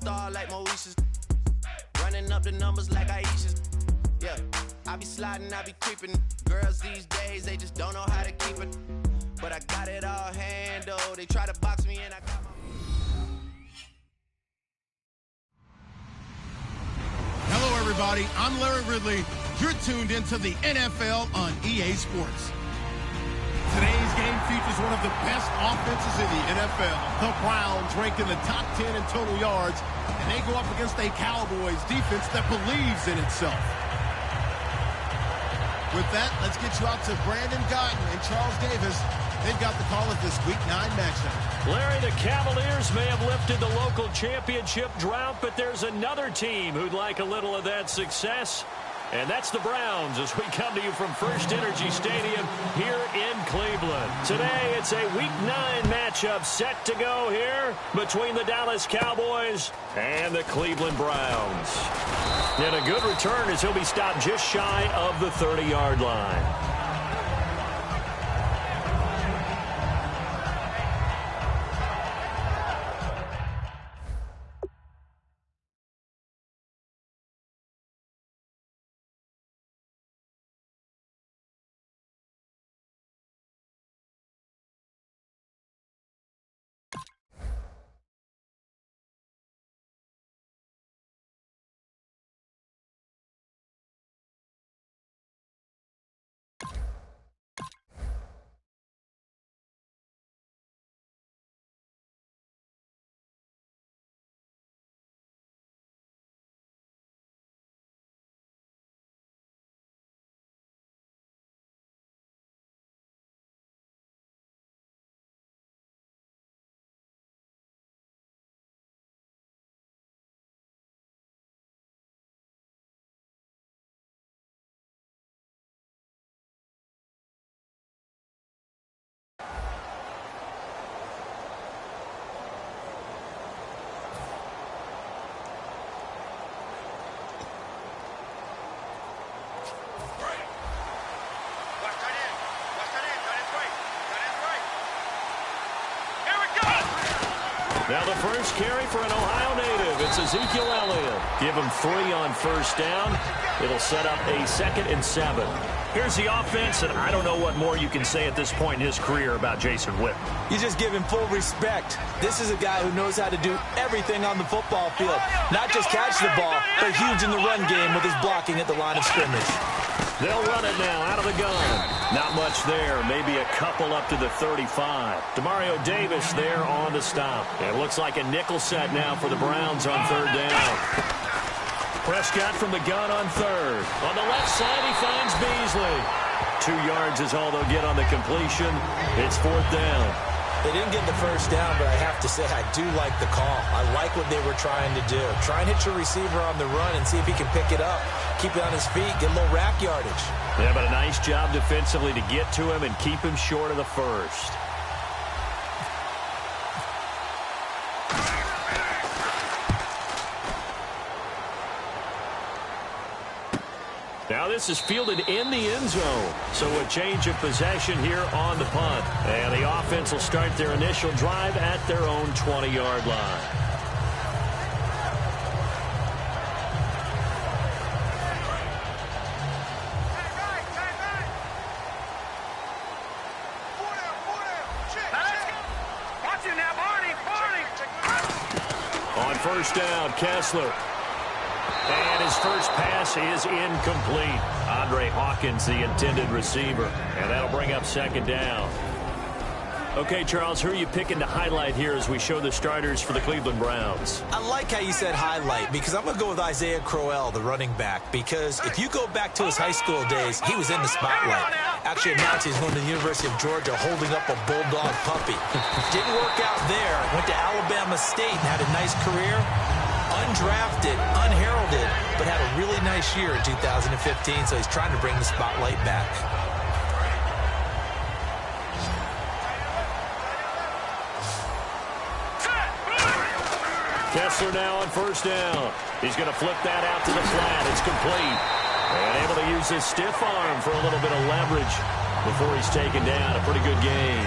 star like Moesha's. Running up the numbers like Aisha's. Yeah, I be sliding, I be creeping. Girls these days, they just don't know how to keep it. But I got it all handled. They try to box me in, I got my... Hello, everybody. I'm Larry Ridley. You're tuned into the NFL on EA Sports. Today's game features one of the best offenses in the NFL. The Browns rank in the top 10 in total yards, and they go up against a Cowboys defense that believes in itself. With that, let's get you out to Brandon Guyton and Charles Davis. They've got the call of this Week 9 matchup. Larry, the Cavaliers may have lifted the local championship drought, but there's another team who'd like a little of that success, and that's the Browns as we come to you from First Energy Stadium here in Cleveland. Today, it's a Week 9 matchup set to go here between the Dallas Cowboys and the Cleveland Browns. And a good return as he'll be stopped just shy of the 30-yard line. Now the first carry for an Ohio native. It's Ezekiel Elliott. Give him 3 on first down. It'll set up a 2nd and 7. Here's the offense, and I don't know what more you can say at this point in his career about Jason Witten. You just give him full respect. This is a guy who knows how to do everything on the football field. Not just catch the ball, but huge in the run game with his blocking at the line of scrimmage. They'll run it now out of the gun. Not much there. Maybe a couple up to the 35. Demario Davis there on the stop. It looks like a nickel set now for the Browns on 3rd down. Prescott from the gun on 3rd. On the left side, he finds Beasley. 2 yards is all they'll get on the completion. It's 4th down. They didn't get the first down, but I have to say I do like the call. I like what they were trying to do. Try and hit your receiver on the run and see if he can pick it up. Keep it on his feet, get a little rack yardage. Yeah, but a nice job defensively to get to him and keep him short of the first. Now this is fielded in the end zone. So a change of possession here on the punt. And the offense will start their initial drive at their own 20-yard line. On first down, Kessler. And his first pass is incomplete. Andre Hawkins, the intended receiver. And that'll bring up 2nd down. Okay, Charles, who are you picking to highlight here as we show the starters for the Cleveland Browns? I like how you said highlight because I'm going to go with Isaiah Crowell, the running back, because if you go back to his high school days, he was in the spotlight. Actually announced he's going to the University of Georgia holding up a bulldog puppy. Didn't work out there. Went to Alabama State and had a nice career. Undrafted, unheralded, but had a really nice year in 2015, so he's trying to bring the spotlight back. Kessler now on first down. He's going to flip that out to the flat. It's complete. And able to use his stiff arm for a little bit of leverage before he's taken down. A pretty good game.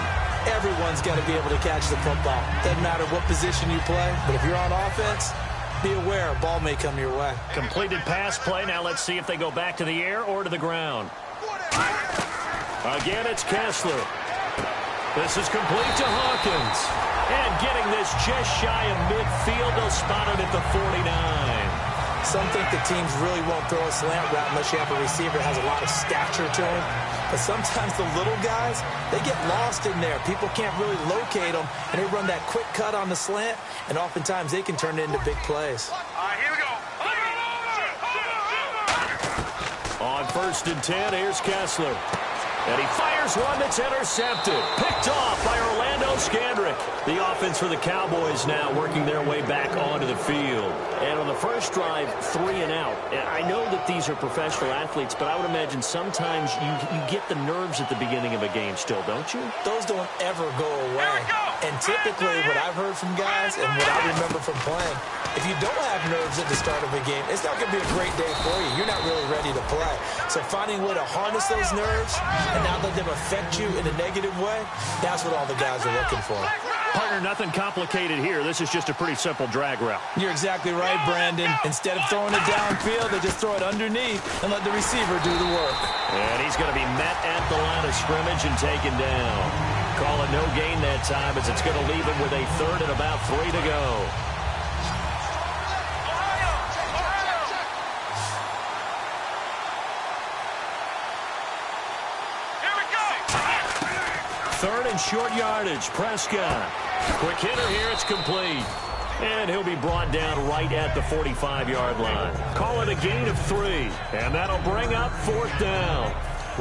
Everyone's got to be able to catch the football. Doesn't matter what position you play, but if you're on offense, be aware, a ball may come your way. Completed pass play. Now let's see if they go back to the air or to the ground. Again, it's Kessler. This is complete to Hawkins. And getting this just shy of midfield, they'll spot it at the 49. Some think the teams really won't throw a slant route unless you have a receiver that has a lot of stature to him. But sometimes the little guys, they get lost in there. People can't really locate them, and they run that quick cut on the slant, and oftentimes they can turn it into big plays. All right, here we go. On 1st and 10, here's Kessler. And he fires one that's intercepted. Picked off by Orlando Scandrick. The offense for the Cowboys now working their way back onto the field. And on the first drive, 3 and out. And I know that these are professional athletes, but I would imagine sometimes you get the nerves at the beginning of a game still, don't you? Those don't ever go away. And typically what I've heard from guys and what I remember from playing, if you don't have nerves at the start of a game, it's not going to be a great day for you. You're not really ready to play. So finding a way to harness those nerves and not let them affect you in a negative way, that's what all the guys are looking for. Partner, nothing complicated here. This is just a pretty simple drag route. You're exactly right, Brandon. Instead of throwing it downfield, they just throw it underneath and let the receiver do the work. And he's going to be met at the line of scrimmage and taken down. Call it no gain that time as it's going to leave him with a 3rd and about 3 to go. Third and short yardage. Prescott. Quick hitter here. It's complete. And he'll be brought down right at the 45-yard line. Call it a gain of 3. And that'll bring up 4th down.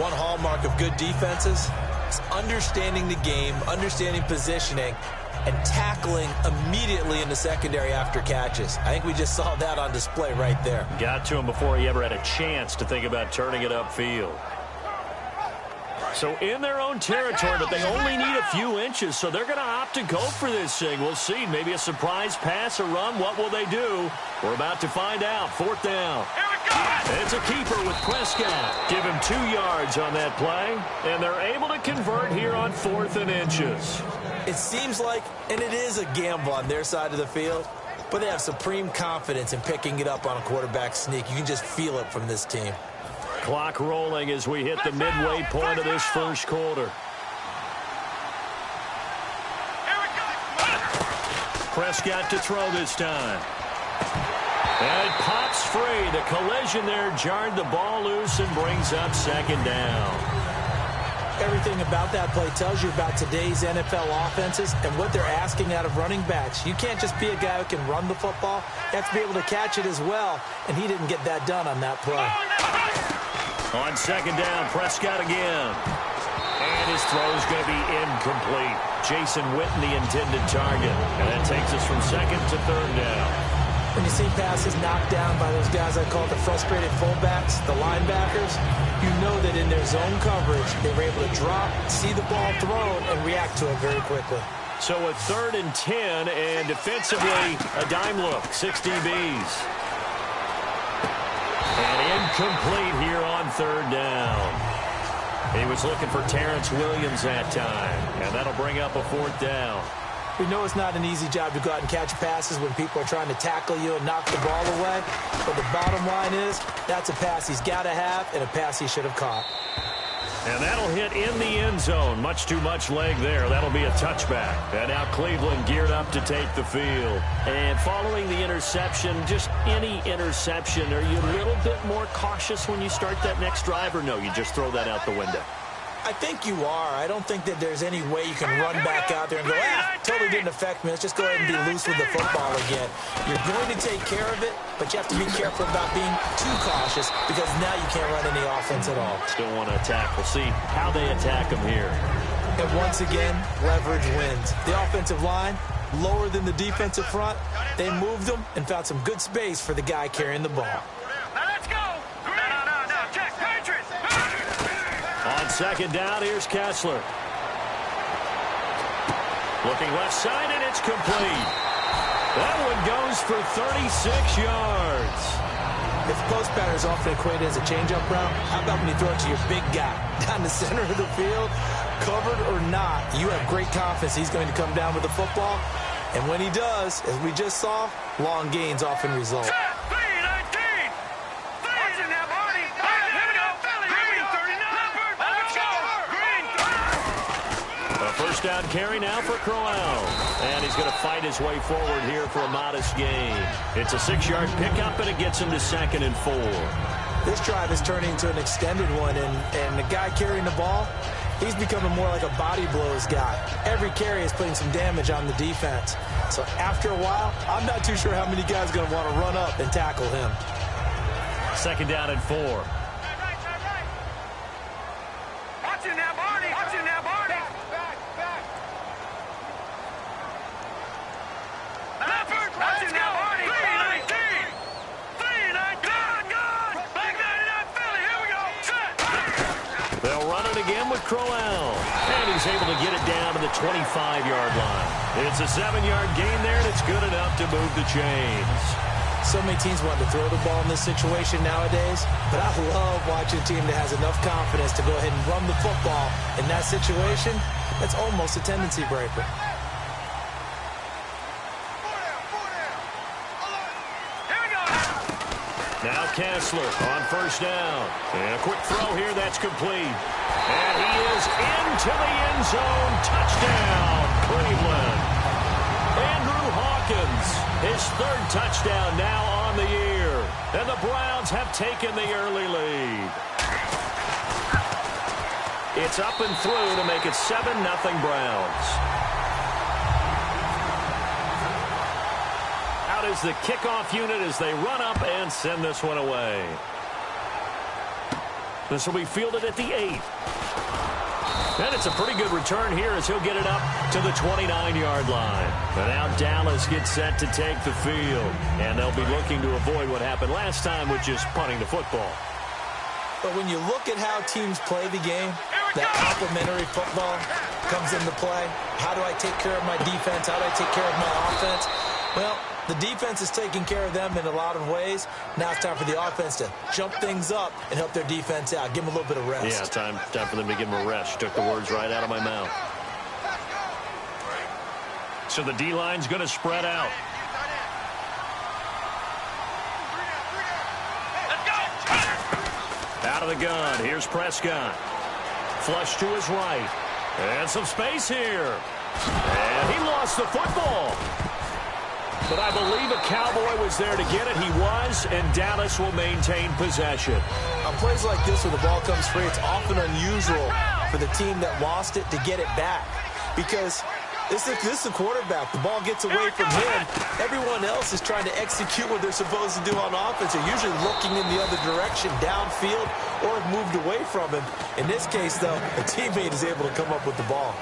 One hallmark of good defenses is understanding the game, understanding positioning, and tackling immediately in the secondary after catches. I think we just saw that on display right there. Got to him before he ever had a chance to think about turning it upfield. So in their own territory, but they only need a few inches, so they're going to opt to go for this thing. We'll see. Maybe a surprise pass, a run. What will they do? We're about to find out. 4th down. It's a keeper with Prescott. Give him 2 yards on that play, and they're able to convert here on 4th and inches. It seems like, and it is a gamble on their side of the field, but they have supreme confidence in picking it up on a quarterback sneak. You can just feel it from this team. Clock rolling as we hit the midway point of this first quarter. Prescott to throw this time. And it pops free. The collision there jarred the ball loose and brings up 2nd down. Everything about that play tells you about today's NFL offenses and what they're asking out of running backs. You can't just be a guy who can run the football. You have to be able to catch it as well, and he didn't get that done on that play. On 2nd down, Prescott again. And his throw is going to be incomplete. Jason Witten, the intended target. And that takes us from 2nd to 3rd down. When you see passes knocked down by those guys I call the frustrated fullbacks, the linebackers, you know that in their zone coverage, they were able to drop, see the ball thrown, and react to it very quickly. So a 3rd and 10, and defensively, a dime look, 6 DBs. And incomplete here on 3rd down. He was looking for Terrence Williams that time, and that'll bring up a 4th down. We know it's not an easy job to go out and catch passes when people are trying to tackle you and knock the ball away. But the bottom line is, that's a pass he's got to have and a pass he should have caught. And that'll hit in the end zone. Much too much leg there. That'll be a touchback. And now Cleveland geared up to take the field. And following the interception, just any interception, are you a little bit more cautious when you start that next drive, or no, you just throw that out the window? I think you are. I don't think that there's any way you can run back out there and go, totally didn't affect me. Let's just go ahead and be loose with the football again. You're going to take care of it, but you have to be careful about being too cautious because now you can't run any offense at all. Still want to attack. We'll see how they attack them here. And once again, leverage wins. The offensive line, lower than the defensive front, they moved them and found some good space for the guy carrying the ball. On 2nd down, here's Kessler. Looking left side, and it's complete. That one goes for 36 yards. If post pattern is often equated as a change-up route, how about when you throw it to your big guy down the center of the field, covered or not, you have great confidence he's going to come down with the football, And when he does, as we just saw, long gains often result. First down carry now for Crowell. And he's going to fight his way forward here for a modest gain. It's a 6-yard pickup, and it gets him to 2nd and 4. This drive is turning into an extended one, and the guy carrying the ball, he's becoming more like a body blows guy. Every carry is putting some damage on the defense. So after a while, I'm not too sure how many guys are going to want to run up and tackle him. 2nd down and 4. Crowell, and he's able to get it down to the 25-yard line. It's a 7-yard gain there, and it's good enough to move the chains. So many teams want to throw the ball in this situation nowadays, but I love watching a team that has enough confidence to go ahead and run the football. In that situation, that's almost a tendency breaker. Now Kessler on first down. And a quick throw here, that's complete. And he is into the end zone. Touchdown, Cleveland. Andrew Hawkins, his 3rd touchdown now on the year. And the Browns have taken the early lead. It's up and through to make it 7-0 Browns. Out is the kickoff unit as they run up and send this one away. This will be fielded at the 8. And it's a pretty good return here as he'll get it up to the 29-yard line. And now Dallas gets set to take the field. And they'll be looking to avoid what happened last time with just punting the football. But when you look at how teams play the game, that complementary football comes into play. How do I take care of my defense? How do I take care of my offense? Well, the defense is taking care of them in a lot of ways. Now it's time for the offense to jump things up and help their defense out. Give them a little bit of rest. Yeah, time for them to give them a rest. Took the words right out of my mouth. So the D-line's going to spread out. Out of the gun. Here's Prescott. Flush to his right. And some space here. And he lost the football. But I believe a Cowboy was there to get it. He was, and Dallas will maintain possession. On plays like this where the ball comes free, it's often unusual for the team that lost it to get it back. Because this is the quarterback. The ball gets away from him. Everyone else is trying to execute what they're supposed to do on offense. They're usually looking in the other direction, downfield, or have moved away from him. In this case, though, a teammate is able to come up with the ball.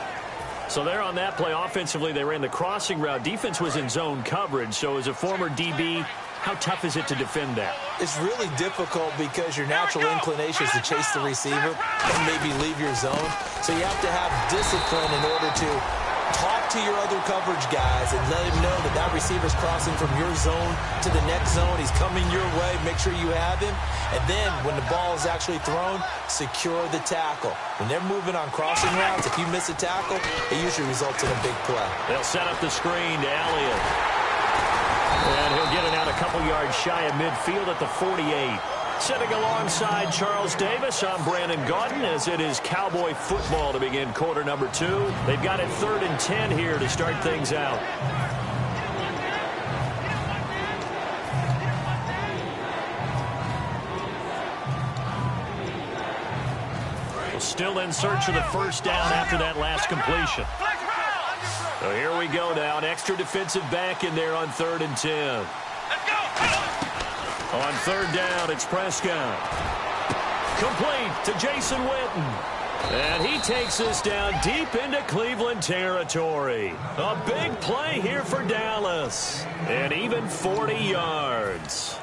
So there on that play, offensively, they ran the crossing route. Defense was in zone coverage. So as a former DB, how tough is it to defend that? It's really difficult because your natural inclination is to chase the receiver and maybe leave your zone. So you have to have discipline in order to talk to your other coverage guys and let him know that that receiver's crossing from your zone to the next zone. He's coming your way. Make sure you have him. And then when the ball is actually thrown, secure the tackle. When they're moving on crossing routes, if you miss a tackle, it usually results in a big play. They'll set up the screen to Elliott. And he'll get it out a couple yards shy of midfield at the 48. Sitting alongside Charles Davis, I'm Brandon Gaudin, as it is Cowboy football to begin quarter number 2. They've got it 3rd and 10 here to start things out. Still in search of the first down after that last completion. So here we go now. An extra defensive back in there on 3rd and 10. On 3rd down, it's Prescott. Complete to Jason Witten. And he takes this down deep into Cleveland territory. A big play here for Dallas. And even 40 yards.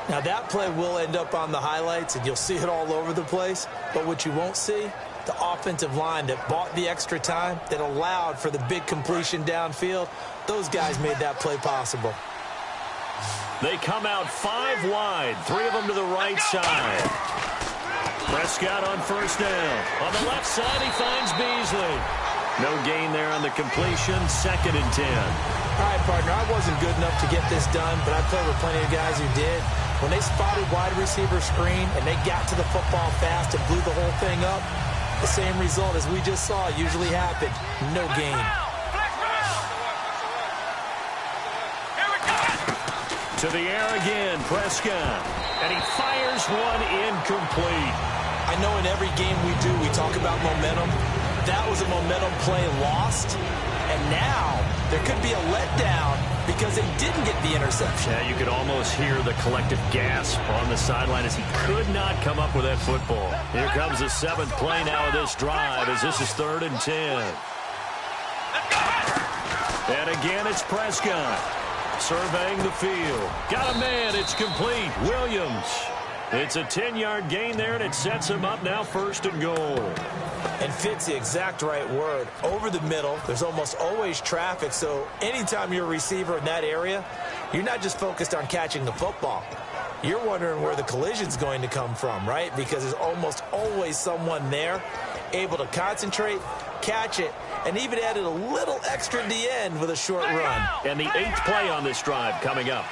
Now that play will end up on the highlights, and you'll see it all over the place. But what you won't see, the offensive line that bought the extra time, that allowed for the big completion downfield, those guys made that play possible. They come out 5 wide, 3 of them to the right side. Prescott on first down. On the left side, he finds Beasley. No gain there on the completion. 2nd and 10. All right, partner, I wasn't good enough to get this done, but I played with plenty of guys who did. When they spotted wide receiver screen and they got to the football fast and blew the whole thing up, the same result as we just saw usually happened. No gain. To the air again, Prescott. And he fires one incomplete. I know in every game we do, we talk about momentum. That was a momentum play lost. And now there could be a letdown because they didn't get the interception. Yeah, you could almost hear the collective gasp on the sideline as he could not come up with that football. Here comes the 7th play now of this drive as this is 3rd and 10. And again, it's Prescott. Surveying the field. Got a man. It's complete. Williams. It's a 10-yard gain there, and it sets him up now 1st and goal. And fits the exact right word. Over the middle, there's almost always traffic, so anytime you're a receiver in that area, you're not just focused on catching the football. You're wondering where the collision's going to come from, right? Because there's almost always someone there able to concentrate, catch it, and even added a little extra at the end with a short run. And the 8th play on this drive coming up.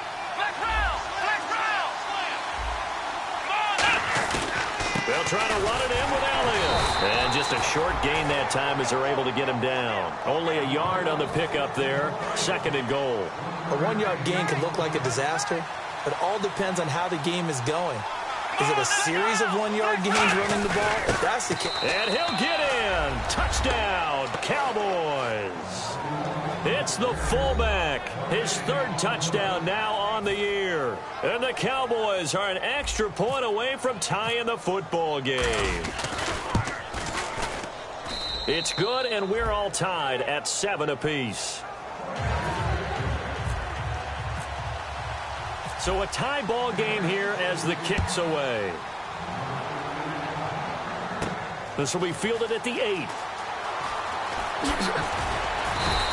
They'll try to run it in with Elliott. And just a short gain that time as they're able to get him down. Only a yard on the pickup there. 2nd and goal. A 1-yard gain can look like a disaster. It all depends on how the game is going. Is it a series of 1-yard gains running the ball? If that's the case. And he'll get in. Touchdown, Cowboys. It's the fullback. His 3rd touchdown now on the year. And the Cowboys are an extra point away from tying the football game. It's good, and we're all tied at 7 apiece. So a tie ball game here as the kick's away. This will be fielded at the 8th.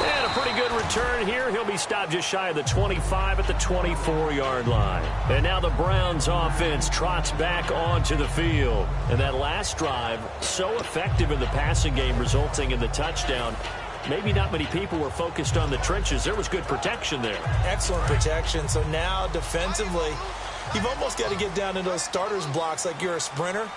And a pretty good return here. He'll be stopped just shy of the 25 at the 24-yard line. And now the Browns offense trots back onto the field. And that last drive, so effective in the passing game, resulting in the touchdown. Maybe not many people were focused on the trenches. There was good protection there. Excellent protection. So now defensively, you've almost got to get down to those starters blocks like you're a sprinter.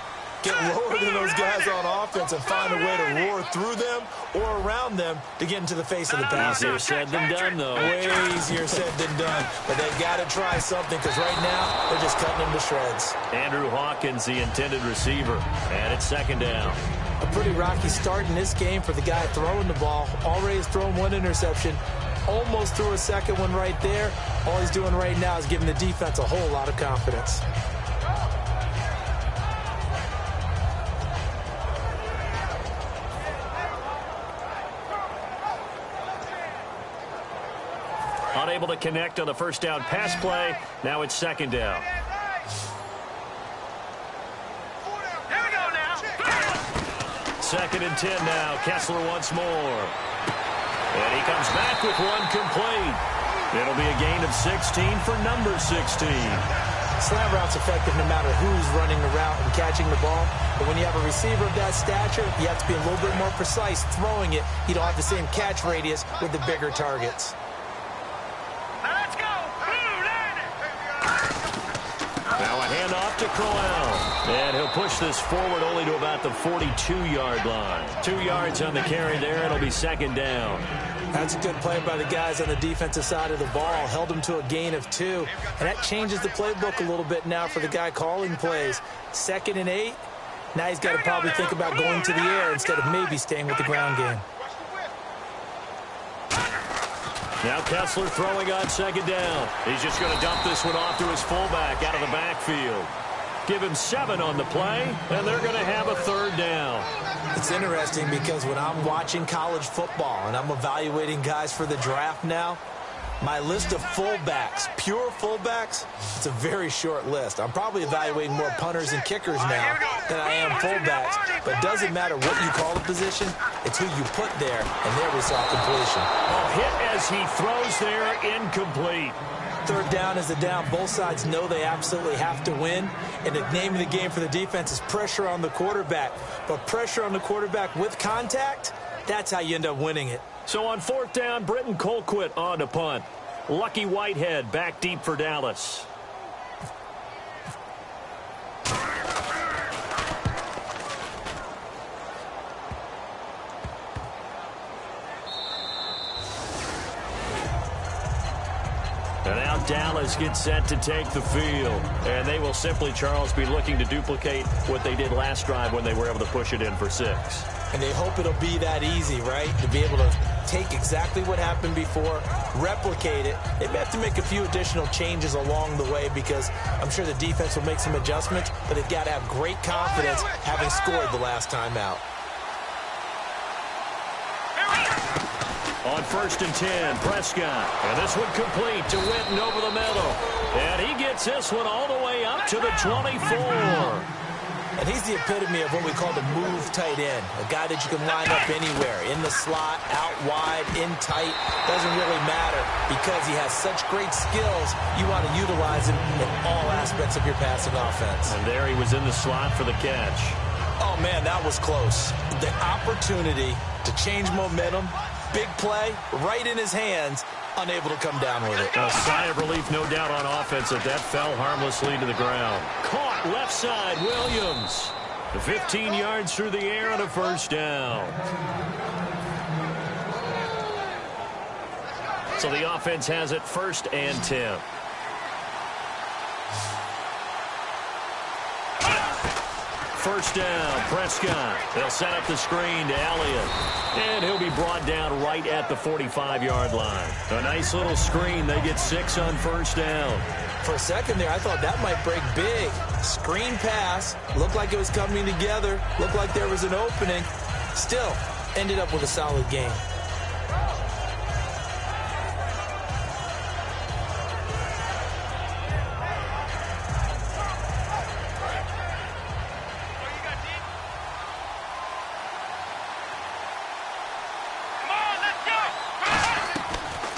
Get lower than those guys on offense and find a way to roar through them or around them to get into the face of the passer. Easier said than done, though. Way easier said than done. But they've got to try something because right now they're just cutting them to shreds. Andrew Hawkins, the intended receiver. And it's 2nd down. A pretty rocky start in this game for the guy throwing the ball. Already has thrown 1 interception. Almost threw a 2nd one right there. All he's doing right now is giving the defense a whole lot of confidence. Unable to connect on the 1st down pass play. Now it's 2nd down. Here we go now. 2nd and 10 now. Kessler once more. And he comes back with one complete. It'll be a gain of 16 for number 16. Slant route's effective no matter who's running the route and catching the ball. But when you have a receiver of that stature, you have to be a little bit more precise throwing it. You don't have the same catch radius with the bigger targets. Let's go. Now a handoff to Crowell. And he'll push this forward only to about the 42-yard line. 2 yards on the carry there. It'll be 2nd down. That's a good play by the guys on the defensive side of the ball. Held him to a gain of 2. And that changes the playbook a little bit now for the guy calling plays. 2nd and 8. Now he's got to probably think about going to the air instead of maybe staying with the ground game. Now Kessler throwing on 2nd down. He's just going to dump this one off to his fullback out of the backfield. Give him 7 on the play, and they're going to have a 3rd down. It's interesting because when I'm watching college football and I'm evaluating guys for the draft now, my list of fullbacks, pure fullbacks, it's a very short list. I'm probably evaluating more punters and kickers now than I am fullbacks. But it doesn't matter what you call the position, it's who you put there, and there we saw completion. Oh, hit as he throws there, incomplete. 3rd down is the down. Both sides know they absolutely have to win. And the name of the game for the defense is pressure on the quarterback. But pressure on the quarterback with contact, That's how you end up winning it. So on 4th down, Britton Colquitt on to punt. Lucky Whitehead back deep for Dallas. And now Dallas gets set to take the field. And they will simply, Charles, be looking to duplicate what they did last drive when they were able to push it in for 6. And they hope it'll be that easy, right? To be able to take exactly what happened before, replicate it. They may have to make a few additional changes along the way because I'm sure the defense will make some adjustments, but they've got to have great confidence having scored the last time out. On 1st and 10, Prescott. And this one complete to Witten over the middle. And he gets this one all the way up to the 24. And he's the epitome of what we call the move tight end. A guy that you can line up anywhere. In the slot, out wide, in tight. Doesn't really matter because he has such great skills. You want to utilize him in all aspects of your passing offense. And there he was in the slot for the catch. Oh, man, that was close. The opportunity to change momentum. Big play, right in his hands, unable to come down with it. A sigh of relief, no doubt, on offense that fell harmlessly to the ground. Caught left side, Williams. 15 yards through the air on a 1st down. So the offense has it 1st and 10. First down, Prescott. They'll set up the screen to Elliott. And he'll be brought down right at the 45-yard line. A nice little screen. They get 6 on 1st down. For a second there, I thought that might break big. Screen pass. Looked like it was coming together. Looked like there was an opening. Still, ended up with a solid game.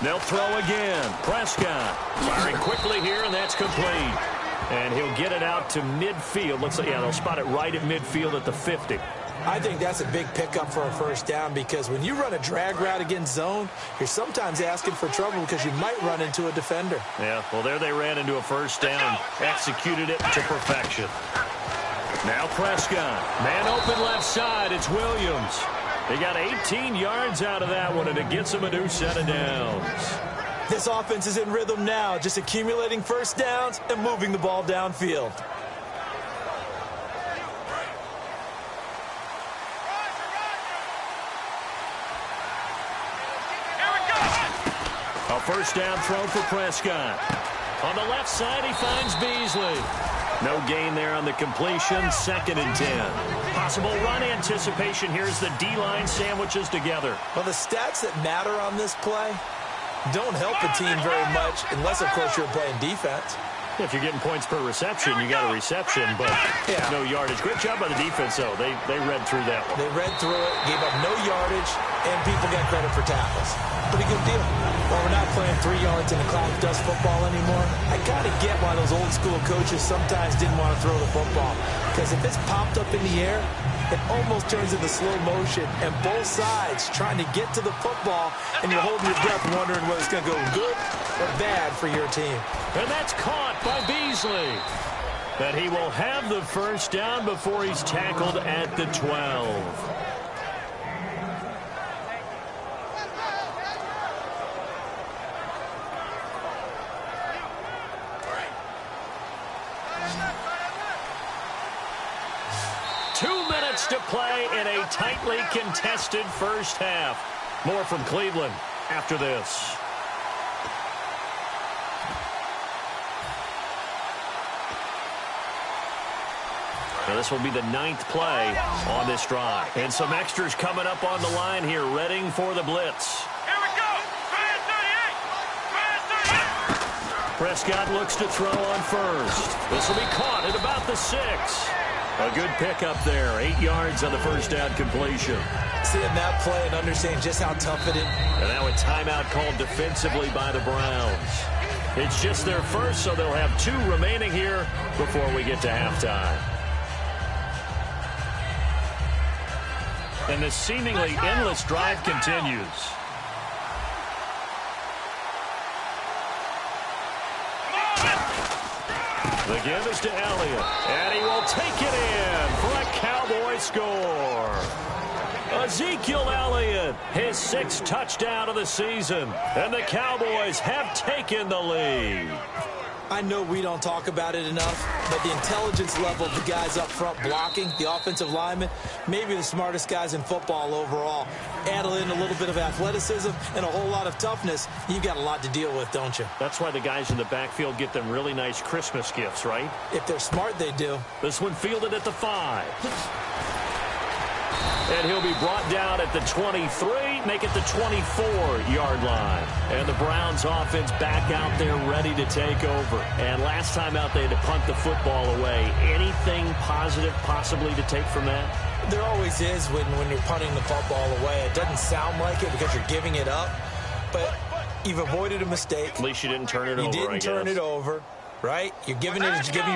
They'll throw again. Prescott firing quickly here, and that's complete. And he'll get it out to midfield. Looks like, yeah, they'll spot it right at midfield at the 50. I think that's a big pickup for a 1st down because when you run a drag route against zone, you're sometimes asking for trouble because you might run into a defender. Yeah, well, there they ran into a 1st down. Executed it to perfection. Now Prescott. Man open left side. It's Williams. They got 18 yards out of that one, and it gets them a new set of downs. This offense is in rhythm now, just accumulating 1st downs and moving the ball downfield. A 1st down throw for Prescott. On the left side, he finds Beasley. No gain there on the completion. 2nd and 10. Possible run anticipation. Here's the D-line sandwiches together. Well, the stats that matter on this play don't help a team very much unless, of course, you're playing defense. If you're getting points per reception, you got a reception, but no yardage. Great job by the defense, though. They read through that one. They read through it, gave up no yardage, and people got credit for tackles. Pretty good deal. Well, we're not playing 3 yards in the cloud dust football anymore. I kind of get why those old school coaches sometimes didn't want to throw the football. Because if it's popped up in the air, it almost turns into slow motion, and both sides trying to get to the football, and you're holding your breath wondering whether it's going to go good or bad for your team. And that's caught by Beasley. But he will have the 1st down before he's tackled at the 12. To play in a tightly contested 1st half. More from Cleveland after this. Now this will be the 9th play on this drive. And some extras coming up on the line here, readying for the blitz. Here we go. Prescott looks to throw on 1st. This will be caught at about the 6. A good pickup there. 8 yards on the 1st down completion. Seeing that play and understanding just how tough it is. And now a timeout called defensively by the Browns. It's just their 1st, so they'll have 2 remaining here before we get to halftime. And this seemingly endless drive continues. The give is to Elliott, and he will take it in for a Cowboy score. Ezekiel Elliott, his 6th touchdown of the season, and the Cowboys have taken the lead. I know we don't talk about it enough, but the intelligence level of the guys up front blocking, the offensive linemen, maybe the smartest guys in football overall. Add in a little bit of athleticism and a whole lot of toughness, you got a lot to deal with, don't you? That's why the guys in the backfield get them really nice Christmas gifts, right? If they're smart, they do. This one fielded at the 5. And he'll be brought down at the 23, make it the 24-yard line. And the Browns offense back out there ready to take over. And last time out, they had to punt the football away. Anything positive possibly to take from that? There always is when you're punting the football away. It doesn't sound like it because you're giving it up, but you've avoided a mistake. At least you didn't turn it over, I guess. You didn't turn it over, right? You're giving your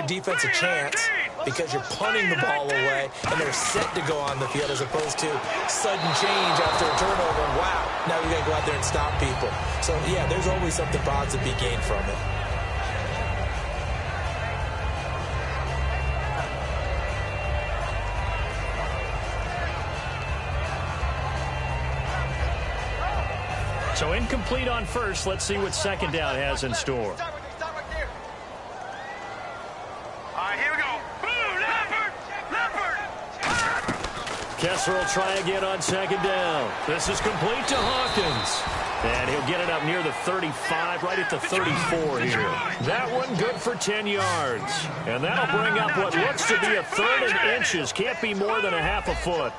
defense a chance because you're punting the ball away, and they're set to go on the field as opposed to sudden change after a turnover. And wow, now you got to go out there and stop people. So, yeah, there's always something positive to be gained from it. So incomplete on first. Let's see what second down has in store. Kessler will try again on second down. This is complete to Hawkins. And he'll get it up near the 35, right at the 34 here. That one good for 10 yards. And that'll bring up what looks to be a 3rd and inches. Can't be more than a half a foot.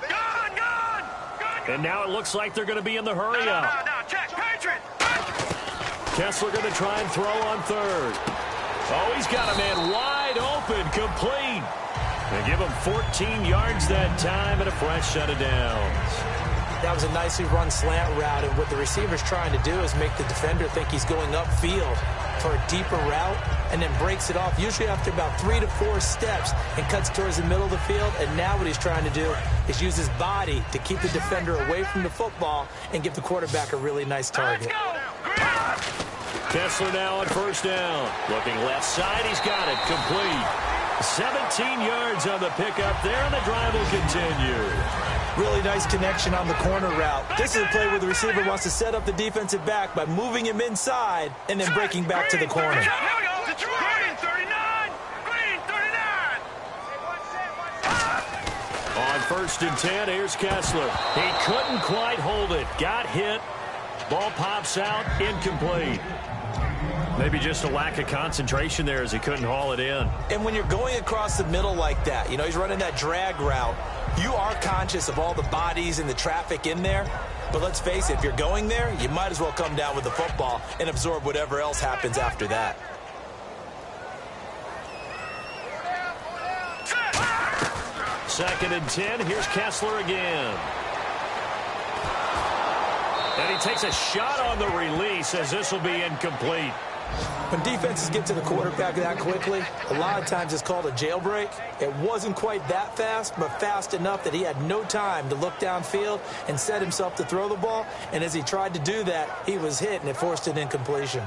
And now it looks like they're going to be in the hurry up. Kessler going to try and throw on 3rd. Oh, he's got a man wide open, complete. They give him 14 yards that time and a fresh set of downs. That was a nicely run slant route, and what the receiver's trying to do is make the defender think he's going upfield for a deeper route and then breaks it off, usually after about 3 to 4 steps, and cuts towards the middle of the field. And now what he's trying to do is use his body to keep the defender away from the football and give the quarterback a really nice target. Kessler now on first down. Looking left side, he's got it, complete. 17 yards on the pickup there, and the drive will continue. Really nice connection on the corner route. This is a play where the receiver wants to set up the defensive back by moving him inside and then breaking back to the corner. On 1st and 10, here's Kessler. He couldn't quite hold it. Got hit. Ball pops out, incomplete. Maybe just a lack of concentration there as he couldn't haul it in. And when you're going across the middle like that, you know, he's running that drag route, you are conscious of all the bodies and the traffic in there. But let's face it, if you're going there, you might as well come down with the football and absorb whatever else happens after that. Second and 10, here's Kessler again. And he takes a shot on the release as this will be incomplete. When defenses get to the quarterback that quickly, a lot of times it's called a jailbreak. It wasn't quite that fast, but fast enough that he had no time to look downfield and set himself to throw the ball. And as he tried to do that, he was hit, and it forced an incompletion.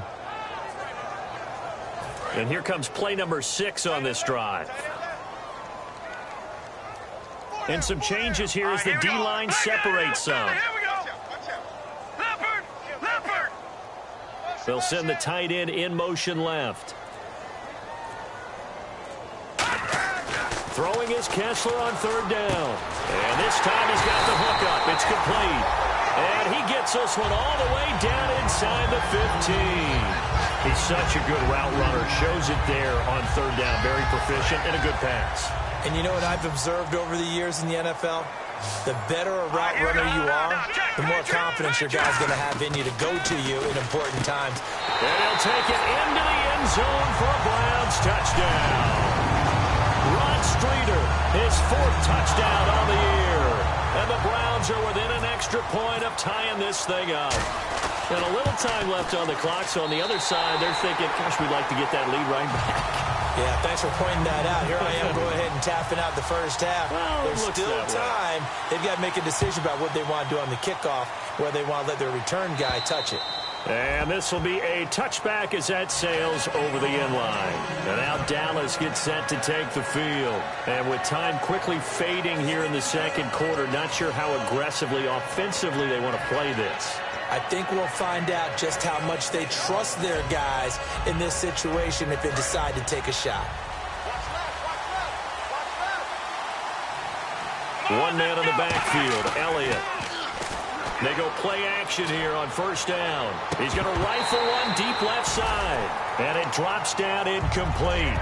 And here comes play number 6 on this drive. And some changes here as the D-line separates some. They'll send the tight end in motion left. Throwing is Kessler on 3rd down. And this time he's got the hook up. It's complete. And he gets this one all the way down inside the 15. He's such a good route runner. Shows it there on 3rd down. Very proficient and a good pass. And you know what I've observed over the years in the NFL? The better a route runner you are, the more confidence your guy's going to have in you to go to you in important times. And he'll take it into the end zone for a Browns touchdown. Ron Streeter, his 4th touchdown on the year. And the Browns are within an extra point of tying this thing up. And a little time left on the clock, so on the other side, they're thinking, gosh, we'd like to get that lead right back. Yeah, thanks for pointing that out. Here I am going ahead and tapping out the first half. Well, there's still time. They've got to make a decision about what they want to do on the kickoff, whether they want to let their return guy touch it. And this will be a touchback as that sails over the end line. And now Dallas gets set to take the field. And with time quickly fading here in the second quarter, not sure how aggressively, offensively they want to play this. I think we'll find out just how much they trust their guys in this situation if they decide to take a shot. One man in the backfield, Elliott. They go play action here on first down. He's going to rifle one deep left side. And it drops down incomplete.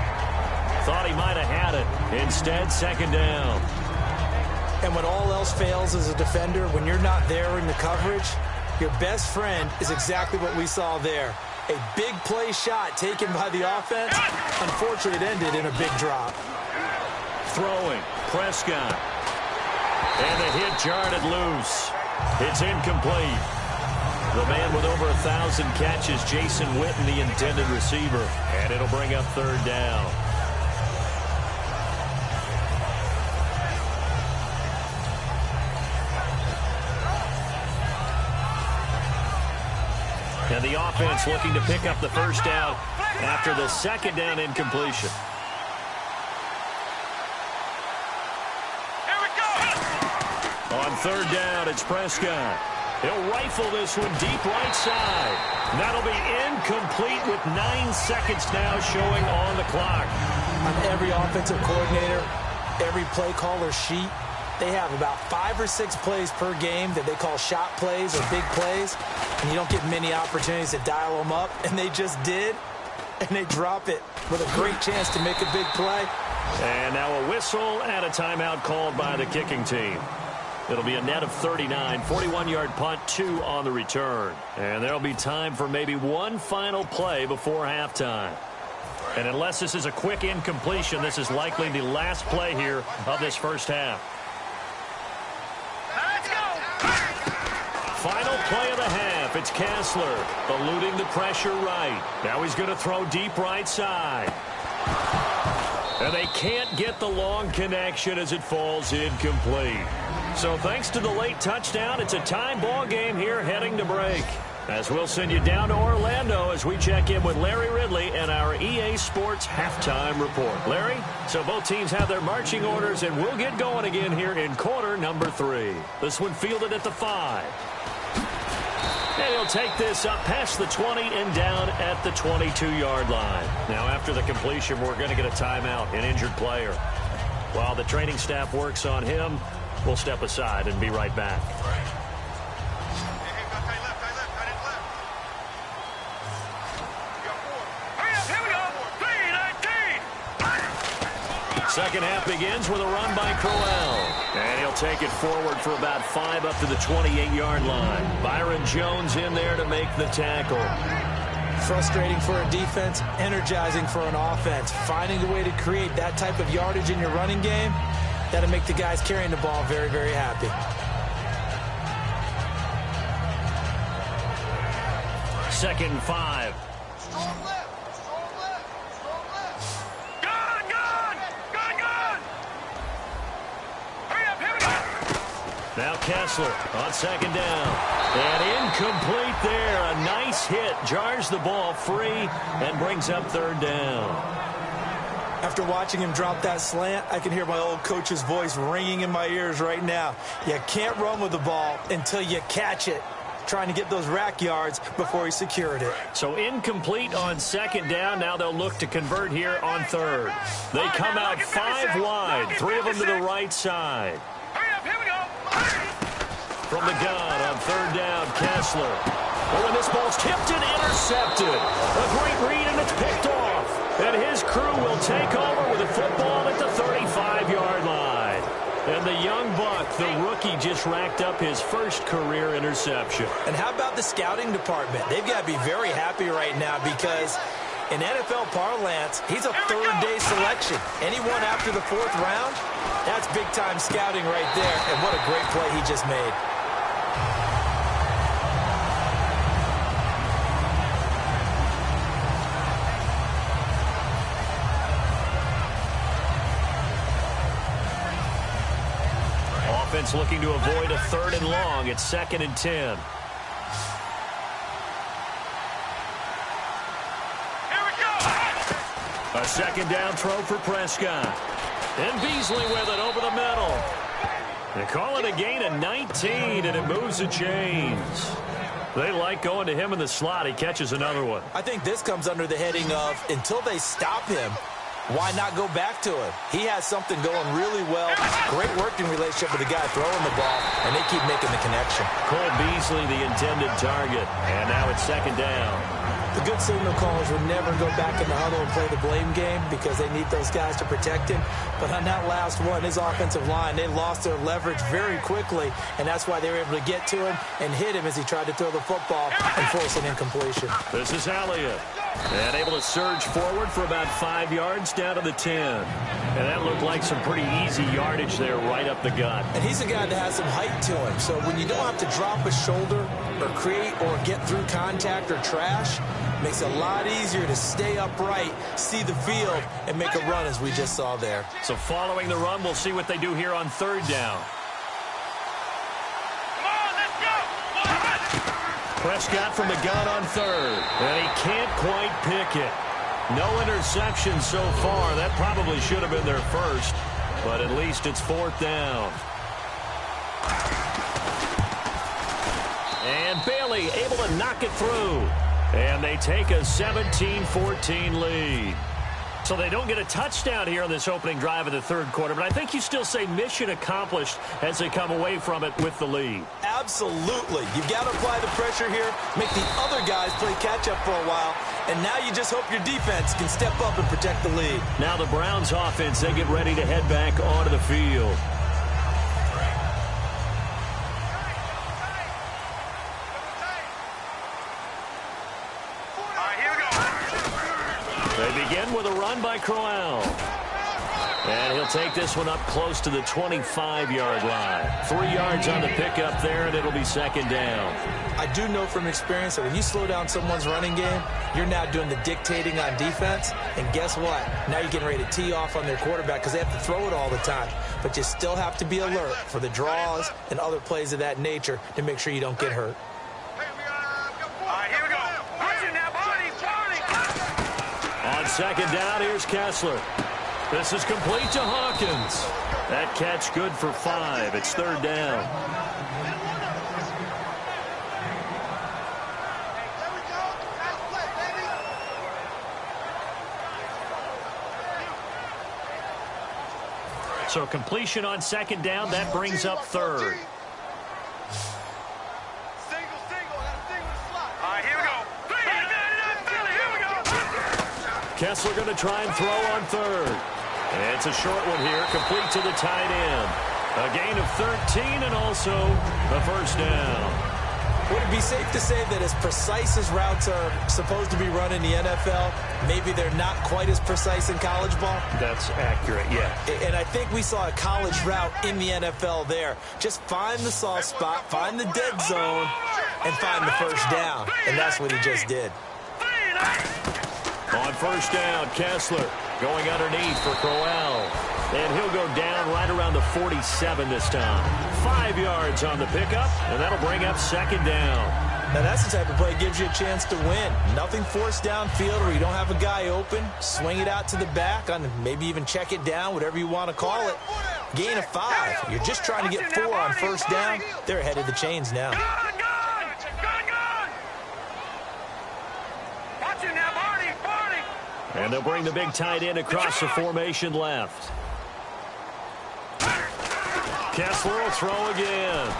Thought he might have had it. Instead, second down. And when all else fails as a defender, when you're not there in the coverage, your best friend is exactly what we saw there. A big play shot taken by the offense. Unfortunately, it ended in a big drop. Throwing, Prescott. And the hit jarred it loose. It's incomplete. The man with over 1,000 catches, Jason Witten, the intended receiver. And it'll bring up third down. And the offense looking to pick up the first down after the second down incompletion. Here we go. On third down, it's Prescott. He'll rifle this one deep right side. That'll be incomplete with 9 seconds now showing on the clock. On every offensive coordinator, every play caller sheet, they have about 5 or 6 plays per game that they call shot plays or big plays, and you don't get many opportunities to dial them up, and they just did, and they drop it with a great chance to make a big play. And now a whistle and a timeout called by the kicking team. It'll be a net of 39, 41-yard punt, 2 on the return. And there'll be time for maybe one final play before halftime. And unless this is a quick incompletion, this is likely the last play here of this first half. Final play of the half. It's Kessler eluding the pressure right. Now he's going to throw deep right side. And they can't get the long connection as it falls incomplete. So thanks to the late touchdown, it's a tie ball game here heading to break. As we'll send you down to Orlando as we check in with Larry Ridley and our EA Sports Halftime Report. Larry, so both teams have their marching orders, and we'll get going again here in quarter number 3. This one fielded at the 5. And he'll take this up past the 20 and down at the 22-yard line. Now, after the completion, we're going to get a timeout, an injured player. While the training staff works on him, we'll step aside and be right back. Second half begins with a run by Crowell. And he'll take it forward for about 5 up to the 28-yard line. Byron Jones in there to make the tackle. Frustrating for a defense, energizing for an offense. Finding a way to create that type of yardage in your running game, that'll make the guys carrying the ball very, very happy. Second and 5. Now Kessler on second down. And incomplete there. A nice hit. Jars the ball free and brings up third down. After watching him drop that slant, I can hear my old coach's voice ringing in my ears right now. You can't run with the ball until you catch it. Trying to get those rack yards before he secured it. So incomplete on second down. Now they'll look to convert here on third. They come out 5 wide. 3 of them to the right side. From the gun on third down, Kessler. Oh, and this ball's tipped and intercepted. A great read, and it's picked off. And his crew will take over with the football at the 35-yard line. And the young buck, the rookie, just racked up his first career interception. And how about the scouting department? They've got to be very happy right now because in NFL parlance, he's a third-day selection. Anyone after the 4th round, that's big-time scouting right there. And what a great play he just made. offense looking to avoid a 3rd and long. It's 2nd and 10. A 2nd down throw for Prescott. And Beasley with it over the middle. They call it a gain of 19, and it moves the chains. They like going to him in the slot. He catches another one. I think this comes under the heading of, until they stop him, why not go back to him? He has something going really well. Great working relationship with the guy throwing the ball, and they keep making the connection. Cole Beasley, the intended target. And now it's 2nd down. The good signal callers would never go back in the huddle and play the blame game because they need those guys to protect him. But on that last one, his offensive line, they lost their leverage very quickly, and that's why they were able to get to him and hit him as he tried to throw the football and force an incompletion. This is Elliott. And able to surge forward for about 5 yards down to the 10. And that looked like some pretty easy yardage there right up the gut. And he's a guy that has some height to him. So when you don't have to drop a shoulder or create or get through contact or trash, makes it a lot easier to stay upright, see the field, and make a run as we just saw there. So following the run, we'll see what they do here on 3rd down. Prescott from the gun on 3rd. And he can't quite pick it. No interception so far. That probably should have been their first. But at least it's 4th down. And Bailey able to knock it through. And they take a 17-14 lead. So they don't get a touchdown here on this opening drive of the 3rd quarter, but I think you still say mission accomplished as they come away from it with the lead. Absolutely. You've got to apply the pressure here, make the other guys play catch-up for a while, and now you just hope your defense can step up and protect the lead. Now the Browns offense, they get ready to head back onto the field. They begin with a run by Crowell. And he'll take this one up close to the 25-yard line. 3 yards on the pickup there, and it'll be 2nd down. I do know from experience that when you slow down someone's running game, you're now doing the dictating on defense. And guess what? Now you're getting ready to tee off on their quarterback because they have to throw it all the time. But you still have to be alert for the draws and other plays of that nature to make sure you don't get hurt. On 2nd down, here's Kessler. This is complete to Hawkins. That catch good for 5. It's 3rd down. So completion on 2nd down, that brings up 3rd. Kessler going to try and throw on 3rd. It's a short one here, complete to the tight end. A gain of 13 and also a 1st down. Would it be safe to say that as precise as routes are supposed to be run in the NFL, maybe they're not quite as precise in college ball? That's accurate, yeah. And I think we saw a college route in the NFL there. Just find the soft spot, find the dead zone, and find the 1st down. And that's what he just did. On 1st down, Kessler going underneath for Crowell. And he'll go down right around the 47 this time. 5 yards on the pickup, and that'll bring up 2nd down. Now that's the type of play that gives you a chance to win. Nothing forced downfield where you don't have a guy open. Swing it out to the back, on maybe even check it down, whatever you want to call it. Gain of 5. You're just trying to get 4 on 1st down. They're ahead of the chains now. And they'll bring the big tight end across the formation left. Kessler will throw again.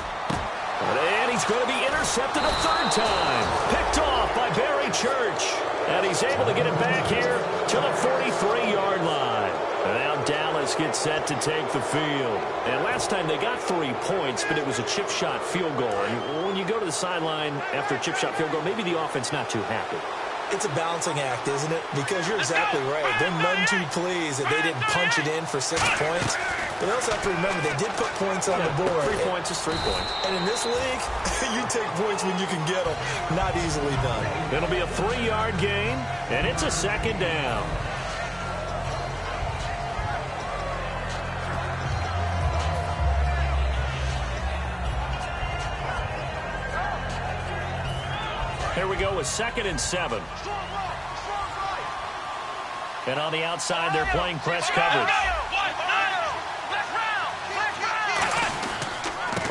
And he's going to be intercepted a 3rd time. Picked off by Barry Church. And he's able to get it back here to the 43-yard line. And now Dallas gets set to take the field. And last time they got 3 points, but it was a chip shot field goal. And when you go to the sideline after a chip shot field goal, maybe the offense not too happy. It's a balancing act, isn't it? Because you're exactly right. They're none too pleased that they didn't punch it in for 6 points. But they also have to remember they did put points on the board. 3 points is 3 points. And in this league, you take points when you can get them. Not easily done. It'll be a 3-yard gain, and it's a 2nd down. Here we go with 2nd and 7. And on the outside, they're playing press coverage.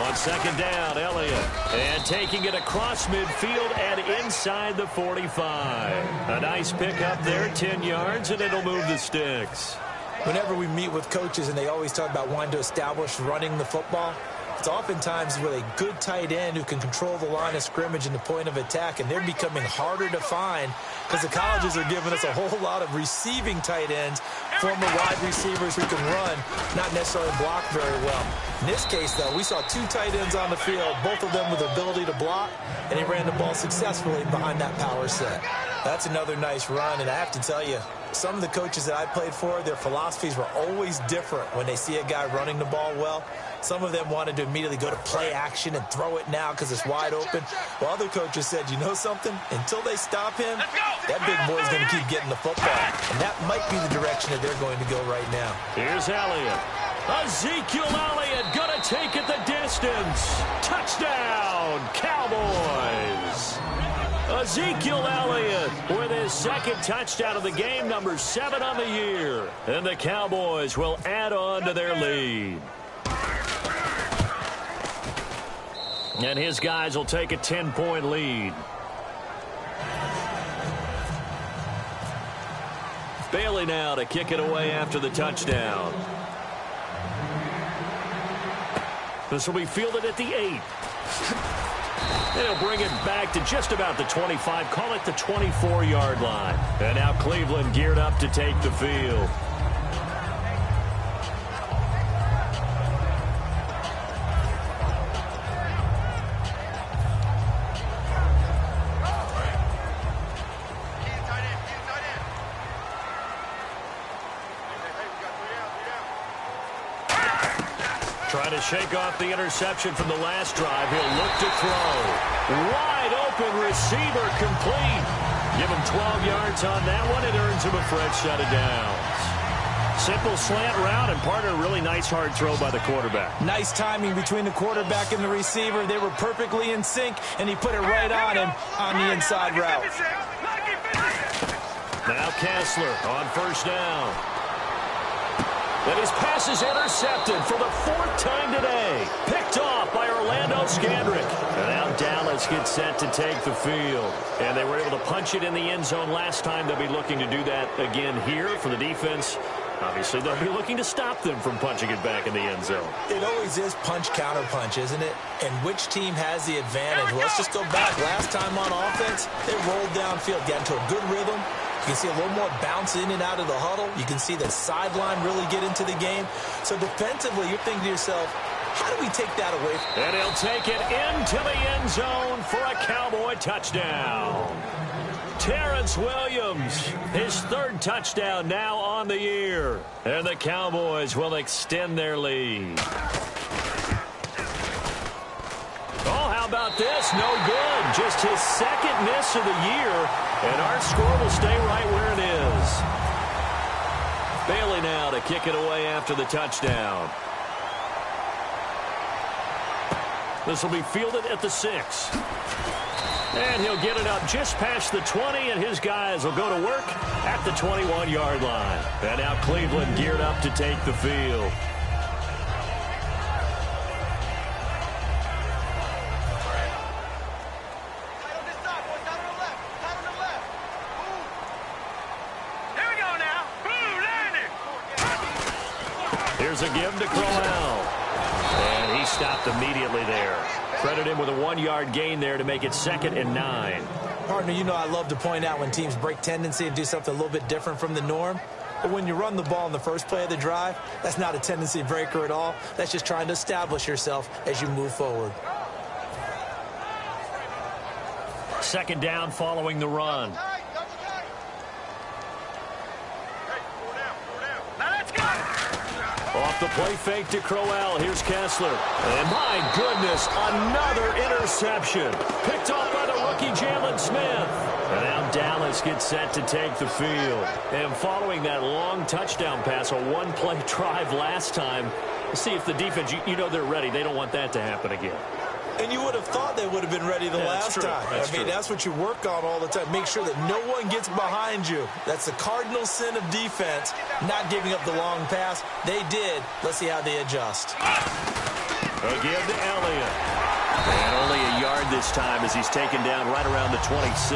On 2nd down, Elliott. And taking it across midfield and inside the 45. A nice pickup there, 10 yards, and it'll move the sticks. Whenever we meet with coaches and they always talk about wanting to establish running the football, it's oftentimes with a good tight end who can control the line of scrimmage and the point of attack, and they're becoming harder to find because the colleges are giving us a whole lot of receiving tight ends, former wide receivers who can run, not necessarily block very well. In this case, though, we saw 2 tight ends on the field, both of them with the ability to block, and he ran the ball successfully behind that power set. That's another nice run, and I have to tell you, some of the coaches that I played for, their philosophies were always different when they see a guy running the ball well. Some of them wanted to immediately go to play action and throw it now because it's wide open. While other coaches said, you know something? Until they stop him, that big boy's going to keep getting the football. And that might be the direction that they're going to go right now. Here's Elliott. Ezekiel Elliott going to take it the distance. Touchdown, Cowboys. Ezekiel Elliott with his 2nd touchdown of the game, number 7 on the year. And the Cowboys will add on to their lead. And his guys will take a 10-point lead. Bailey now to kick it away after the touchdown. This will be fielded at the 8. They'll bring it back to just about the 25, call it the 24-yard line. And now Cleveland geared up to take the field. Trying to shake off the interception from the last drive. He'll look to throw. Wide open receiver complete. Give him 12 yards on that one. It earns him a fresh set of downs. Simple slant route, and part of a really nice hard throw by the quarterback. Nice timing between the quarterback and the receiver. They were perfectly in sync, and he put it right on him on the inside route. Now Kessler on 1st down. And his pass is intercepted for the 4th time today. Picked off by Orlando Scandrick. And now Dallas gets set to take the field. And they were able to punch it in the end zone last time. They'll be looking to do that again here for the defense. Obviously, they'll be looking to stop them from punching it back in the end zone. It always is punch-counter-punch, isn't it? And which team has the advantage? Well, let's just go back. Last time on offense, they rolled downfield, got into a good rhythm. You can see a little more bounce in and out of the huddle. You can see the sideline really get into the game. So defensively, you're thinking to yourself, how do we take that away? And he'll take it into the end zone for a Cowboy touchdown. Terrence Williams, his 3rd touchdown now on the year. And the Cowboys will extend their lead. Oh, how about this? No good. Just his 2nd miss of the year. And our score will stay right where it is. Bailey now to kick it away after the touchdown. This will be fielded at the 6. And he'll get it up just past the 20, and his guys will go to work at the 21-yard line. And now Cleveland geared up to take the field. Here's a give to Crowell. And he stopped immediately there. Credit him with a 1-yard gain there to make it 2nd and 9. Partner, you know I love to point out when teams break tendency and do something a little bit different from the norm. But when you run the ball in the first play of the drive, that's not a tendency breaker at all. That's just trying to establish yourself as you move forward. 2nd down following the run. Off the play fake to Crowell. Here's Kessler. And my goodness, another interception. Picked off by the rookie Jalen Smith. And now Dallas gets set to take the field. And following that long touchdown pass, a 1-play drive last time, see if the defense, you know they're ready. They don't want that to happen again. And you would have thought they would have been ready the last time. I mean, that's what you work on all the time. Make sure that no one gets behind you. That's the cardinal sin of defense, not giving up the long pass. They did. Let's see how they adjust. Again to Elliott. And only a yard this time as he's taken down right around the 26.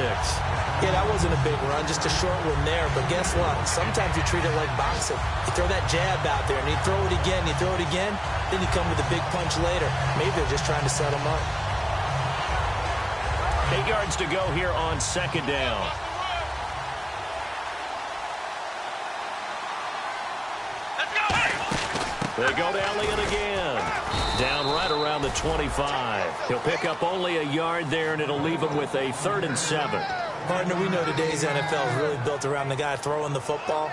Yeah, that wasn't a big run, just a short one there. But guess what? Sometimes you treat it like boxing. You throw that jab out there, and you throw it again, then you come with a big punch later. Maybe they're just trying to set them up. 8 yards to go here on second down. They go to Elliott again. Down right around the 25. He'll pick up only a yard there, and it'll leave him with a 3rd and 7. Partner, we know today's NFL is really built around the guy throwing the football.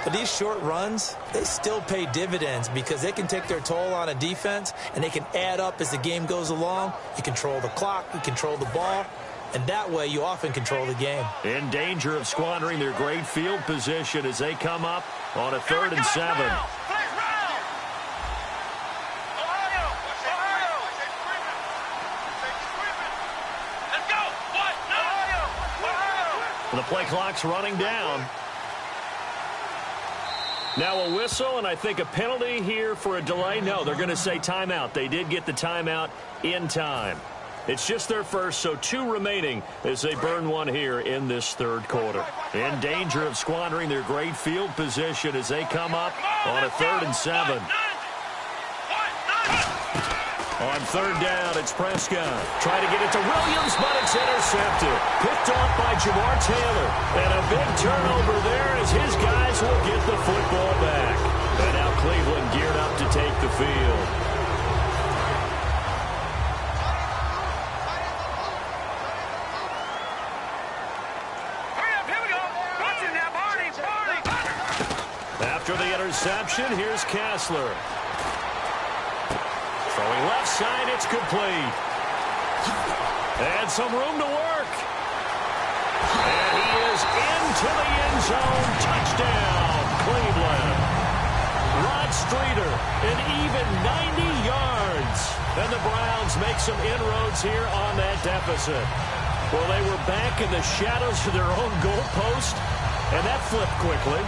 But these short runs, they still pay dividends because they can take their toll on a defense, and they can add up as the game goes along. You control the clock, you control the ball, and that way you often control the game. In danger of squandering their great field position as they come up on a 3rd and 7. The play clock's running down. Now a whistle, and I think a penalty here for a delay. No, they're going to say timeout. They did get the timeout in time. It's just their first, so 2 remaining as they burn one here in this 3rd quarter. In danger of squandering their great field position as they come up on a 3rd and 7. On 3rd down, it's Prescott. Trying to get it to Williams, but it's intercepted. Picked off by Jamar Taylor. And a big turnover there as his guys will get the football back. And now Cleveland geared up to take the field. After the interception, here's Kessler. Throwing left side, it's complete. And some room to work. And he is into the end zone. Touchdown, Cleveland. Rod Streeter, an even 90 yards. And the Browns make some inroads here on that deficit. Well, they were back in the shadows of their own goalpost, and that flipped quickly.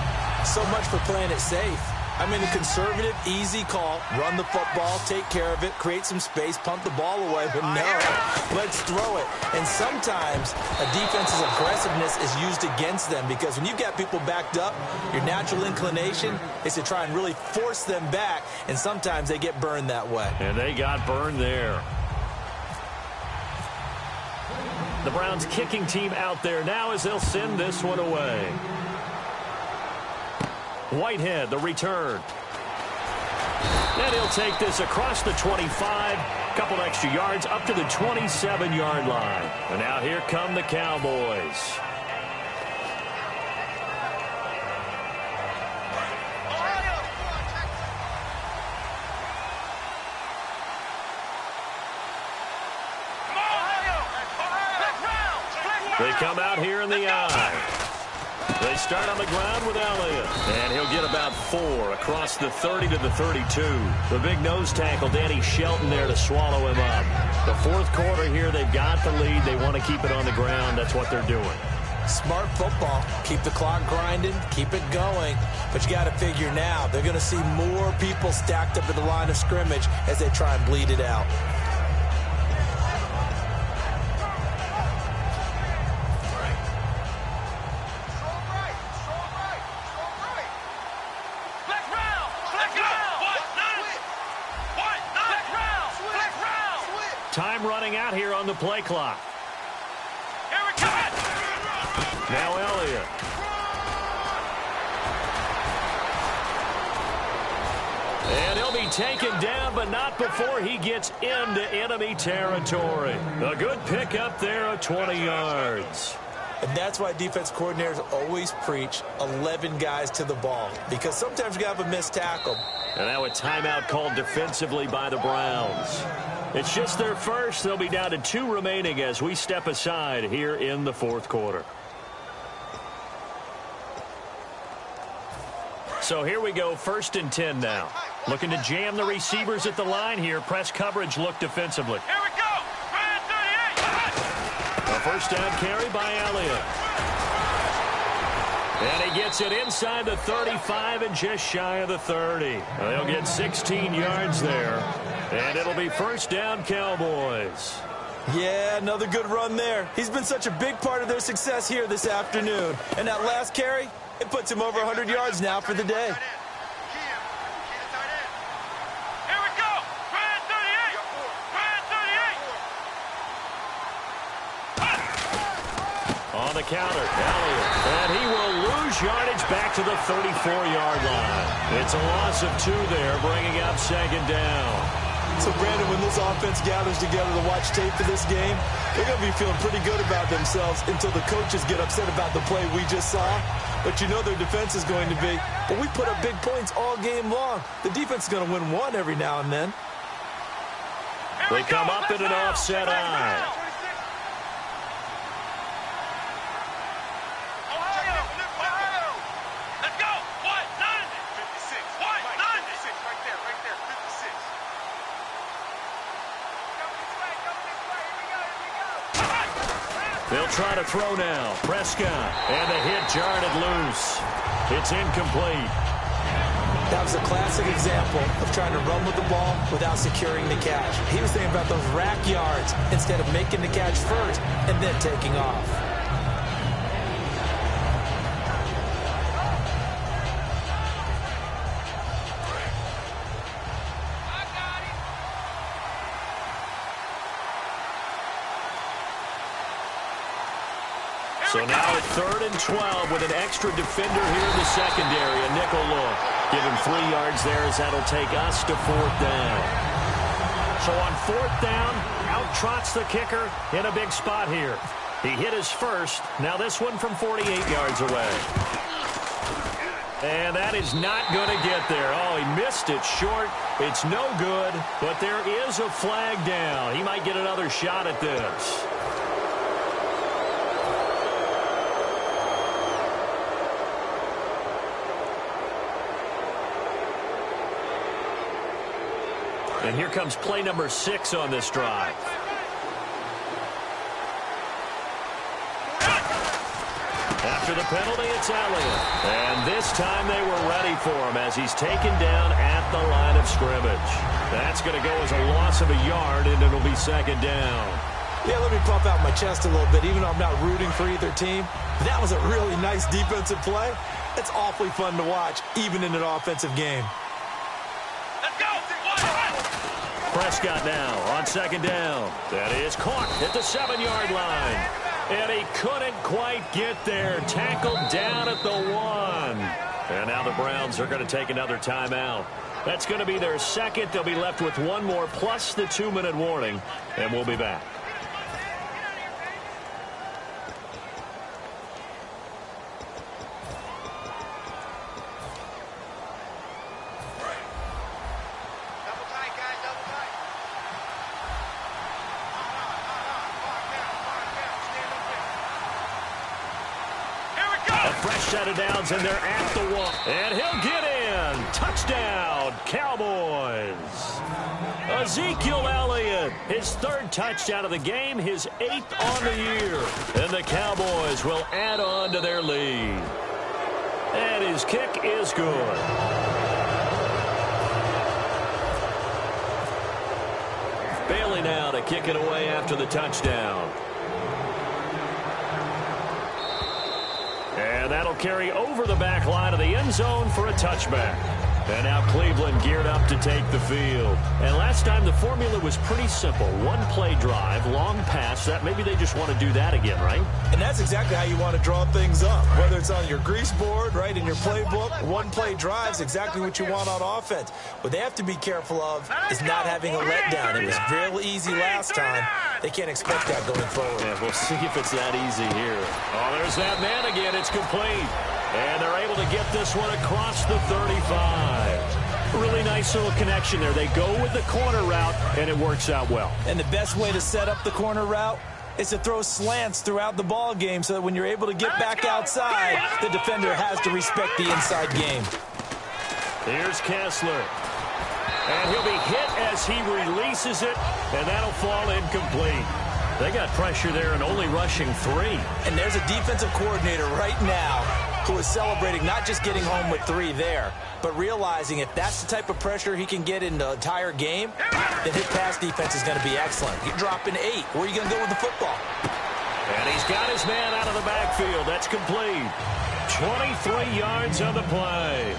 So much for playing it safe. I mean, a conservative, easy call. Run the football, take care of it, create some space, punt the ball away. But no, let's throw it. And sometimes a defense's aggressiveness is used against them because when you've got people backed up, your natural inclination is to try and really force them back, and sometimes they get burned that way. And they got burned there. The Browns kicking team out there now as they'll send this one away. Whitehead, the return. And he'll take this across the 25. Couple extra yards up to the 27-yard line. And now here come the Cowboys. They come out here in the eye. They start on the ground with Elliott. And he'll get about 4 across the 30 to the 32. The big nose tackle, Danny Shelton, there to swallow him up. The 4th quarter here, they've got the lead. They want to keep it on the ground. That's what they're doing. Smart football. Keep the clock grinding. Keep it going. But you got to figure now, they're going to see more people stacked up at the line of scrimmage as they try and bleed it out. Time running out here on the play clock. Here we come. Now Elliott. And he'll be taken down, but not before he gets into enemy territory. A good pickup there of 20 yards. And that's why defense coordinators always preach 11 guys to the ball, because sometimes you have a missed tackle. And now a timeout called defensively by the Browns. It's just their first. They'll be down to 2 remaining as we step aside here in the 4th quarter. So here we go, 1st and 10 now. Looking to jam the receivers at the line here. Press coverage look defensively. Here we go. A first down carry by Elliott. And he gets it inside the 35 and just shy of the 30. They'll get 16 yards there. And it'll be first down, Cowboys. Yeah, another good run there. He's been such a big part of their success here this afternoon. And that last carry, it puts him over 100 yards now for the day. On the counter, Elliott. And he will lose yardage back to the 34-yard line. It's a loss of 2 there, bringing up second down. So, Brandon, when this offense gathers together to watch tape for this game, they're going to be feeling pretty good about themselves until the coaches get upset about the play we just saw. But you know their defense is going to be, but we put up big points all game long. The defense is going to win one every now and then. They come up in an offset eye. They'll try to throw now. Prescott. And the hit jarred it loose. It's incomplete. That was a classic example of trying to run with the ball without securing the catch. He was thinking about those rack yards instead of making the catch first and then taking off. So now at 3rd and 12 with an extra defender here in the secondary, a nickel look. Give him 3 yards there as that'll take us to 4th down. So on 4th down, out trots the kicker in a big spot here. He hit his first. Now this one from 48 yards away. And that is not going to get there. Oh, he missed it short. It's no good, but there is a flag down. He might get another shot at this. And here comes play number 6 on this drive. After the penalty, it's Elliott. And this time they were ready for him as he's taken down at the line of scrimmage. That's going to go as a loss of a yard, and it'll be second down. Yeah, let me pump out my chest a little bit, even though I'm not rooting for either team. That was a really nice defensive play. It's awfully fun to watch, even in an offensive game. Prescott now on second down. That is caught at the 7-yard line. And he couldn't quite get there. Tackled down at the 1. And now the Browns are going to take another timeout. That's going to be their second. They'll be left with 1 more plus the 2-minute warning. And we'll be back. Set of downs, and they're at the 1. And he'll get in. Touchdown, Cowboys. Ezekiel Elliott, his 3rd touchdown of the game, his 8th on the year. And the Cowboys will add on to their lead. And his kick is good. Bailey now to kick it away after the touchdown. And that'll carry over the back line of the end zone for a touchback. And now Cleveland geared up to take the field. And last time the formula was pretty simple. 1-play drive, long pass. That maybe they just want to do that again, right? And that's exactly how you want to draw things up. Whether it's on your grease board, right, in your playbook, 1-play drive's exactly what you want on offense. What they have to be careful of is not having a letdown. It was real easy last time. They can't expect that going forward. Yeah, we'll see if it's that easy here. Oh, there's that man again. It's complete. And they're able to get this one across the 35. Really nice little connection there. They go with the corner route, and it works out well. And the best way to set up the corner route is to throw slants throughout the ball game so that when you're able to get back outside, the defender has to respect the inside game. Here's Kessler. And he'll be hit as he releases it, and that'll fall incomplete. They got pressure there and only rushing 3. And there's a defensive coordinator right now who is celebrating not just getting home with 3 there, but realizing if that's the type of pressure he can get in the entire game, then his pass defense is going to be excellent. You're dropping 8. Where are you going to go with the football? And he's got his man out of the backfield. That's complete. 23 yards on the play.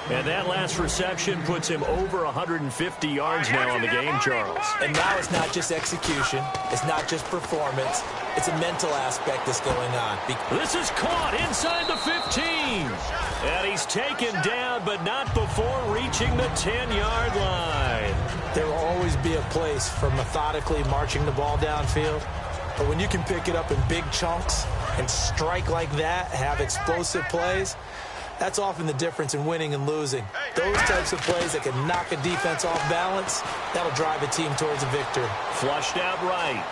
And that last reception puts him over 150 yards now on the game, Charles. And now it's not just execution. It's not just performance. It's a mental aspect that's going on. This is caught inside the 15. And he's taken down, but not before reaching the 10-yard line. There will always be a place for methodically marching the ball downfield. But when you can pick it up in big chunks and strike like that, have explosive plays, that's often the difference in winning and losing. Those types of plays that can knock a defense off balance, that'll drive a team towards a victory. Flushed out right.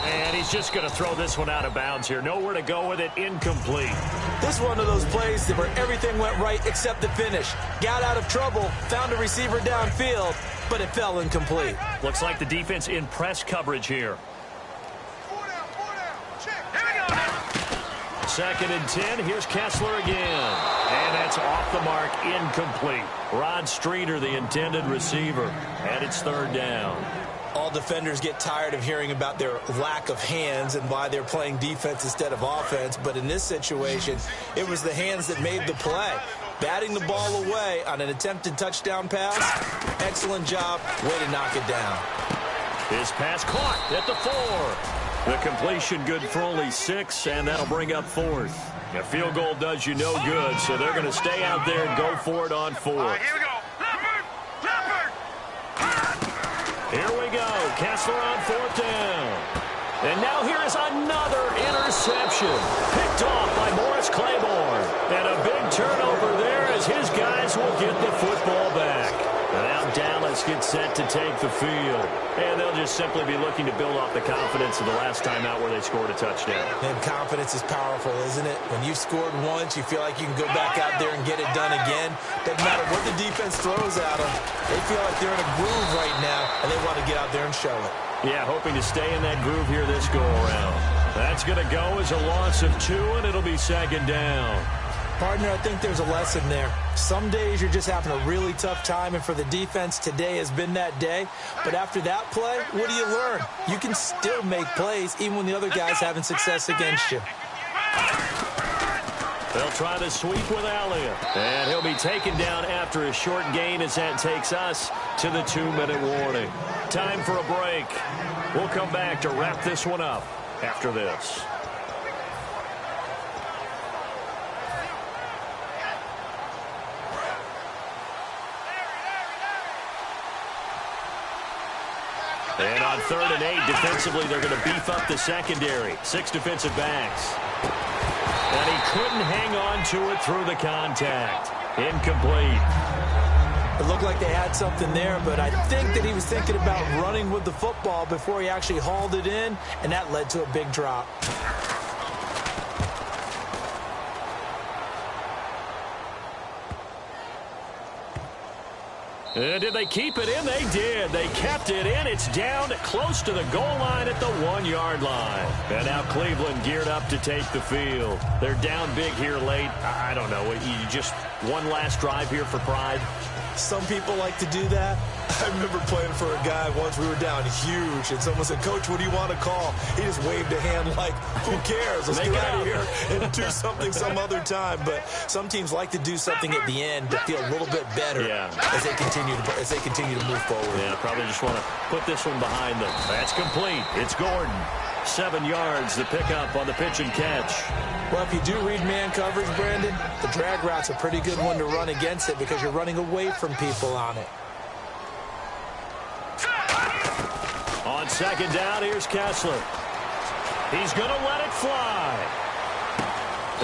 And he's just going to throw this one out of bounds here. Nowhere to go with it. Incomplete. This is one of those plays where everything went right except the finish. Got out of trouble, found a receiver downfield, but it fell incomplete. Looks like the defense in press coverage here. 2nd and 10. Here's Kessler again. And that's off the mark. Incomplete. Rod Streeter, the intended receiver. And it's 3rd down. All defenders get tired of hearing about their lack of hands and why they're playing defense instead of offense. But in this situation, it was the hands that made the play. Batting the ball away on an attempted touchdown pass. Excellent job. Way to knock it down. His pass caught at the 4. The completion good for only 6, and that'll bring up 4th. A field goal does you no good, so they're going to stay out there and go for it on 4th. Here we go. Leopard! Here we go. Kessler on 4th down. And now here is another interception. Picked off by Morris Claiborne. And a big turnover there as his guys will get the football back. And now Dallas gets set to take the field. And they'll just simply be looking to build off the confidence of the last time out where they scored a touchdown. And confidence is powerful, isn't it? When you've scored once, you feel like you can go back out there and get it done again. Doesn't matter what the defense throws at them. They feel like they're in a groove right now, and they want to get out there and show it. Yeah, hoping to stay in that groove here this go-around. That's going to go as a loss of 2, and it'll be 2nd down. Partner, I think there's a lesson there. Some days you're just having a really tough time, and for the defense, today has been that day. But after that play, what do you learn? You can still make plays even when the other guy's having success against you. They'll try to sweep with Elliott. And he'll be taken down after a short gain as that takes us to the 2-minute warning. Time for a break. We'll come back to wrap this one up after this. And on 3rd and 8, defensively, they're going to beef up the secondary. 6 defensive backs. And he couldn't hang on to it through the contact. Incomplete. It looked like they had something there, but I think that he was thinking about running with the football before he actually hauled it in, and that led to a big drop. Did they keep it in? They did. They kept it in. It's down close to the goal line at the 1-yard line. And now Cleveland geared up to take the field. They're down big here late. I don't know. You just one last drive here for pride? Some people like to do that. I remember playing for a guy once. We were down huge, and someone said, "Coach, what do you want to call?" He just waved a hand like, who cares? Let's get out of here and do something some other time. But some teams like to do something at the end to feel a little bit better as they continue to move forward. Yeah, probably just want to put this one behind them. That's complete. It's Gordon. 7 yards, the pickup on the pitch and catch. Well, if you do read man coverage, Brandon, the drag route's a pretty good one to run against it because you're running away from people on it. On 2nd down, here's Kessler. He's going to let it fly.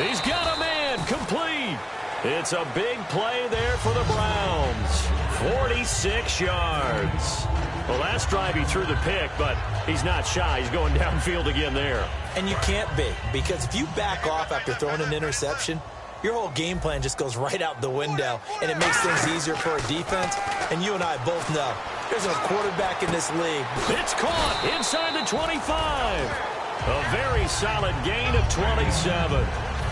He's got a man, complete. It's a big play there for the Browns. 46 yards. Well, last drive he threw the pick, but he's not shy. He's going downfield again there. And you can't be, because if you back off after throwing an interception, your whole game plan just goes right out the window, and it makes things easier for a defense. And you and I both know There's a quarterback in this league. It's caught inside the 25. A very solid gain of 27.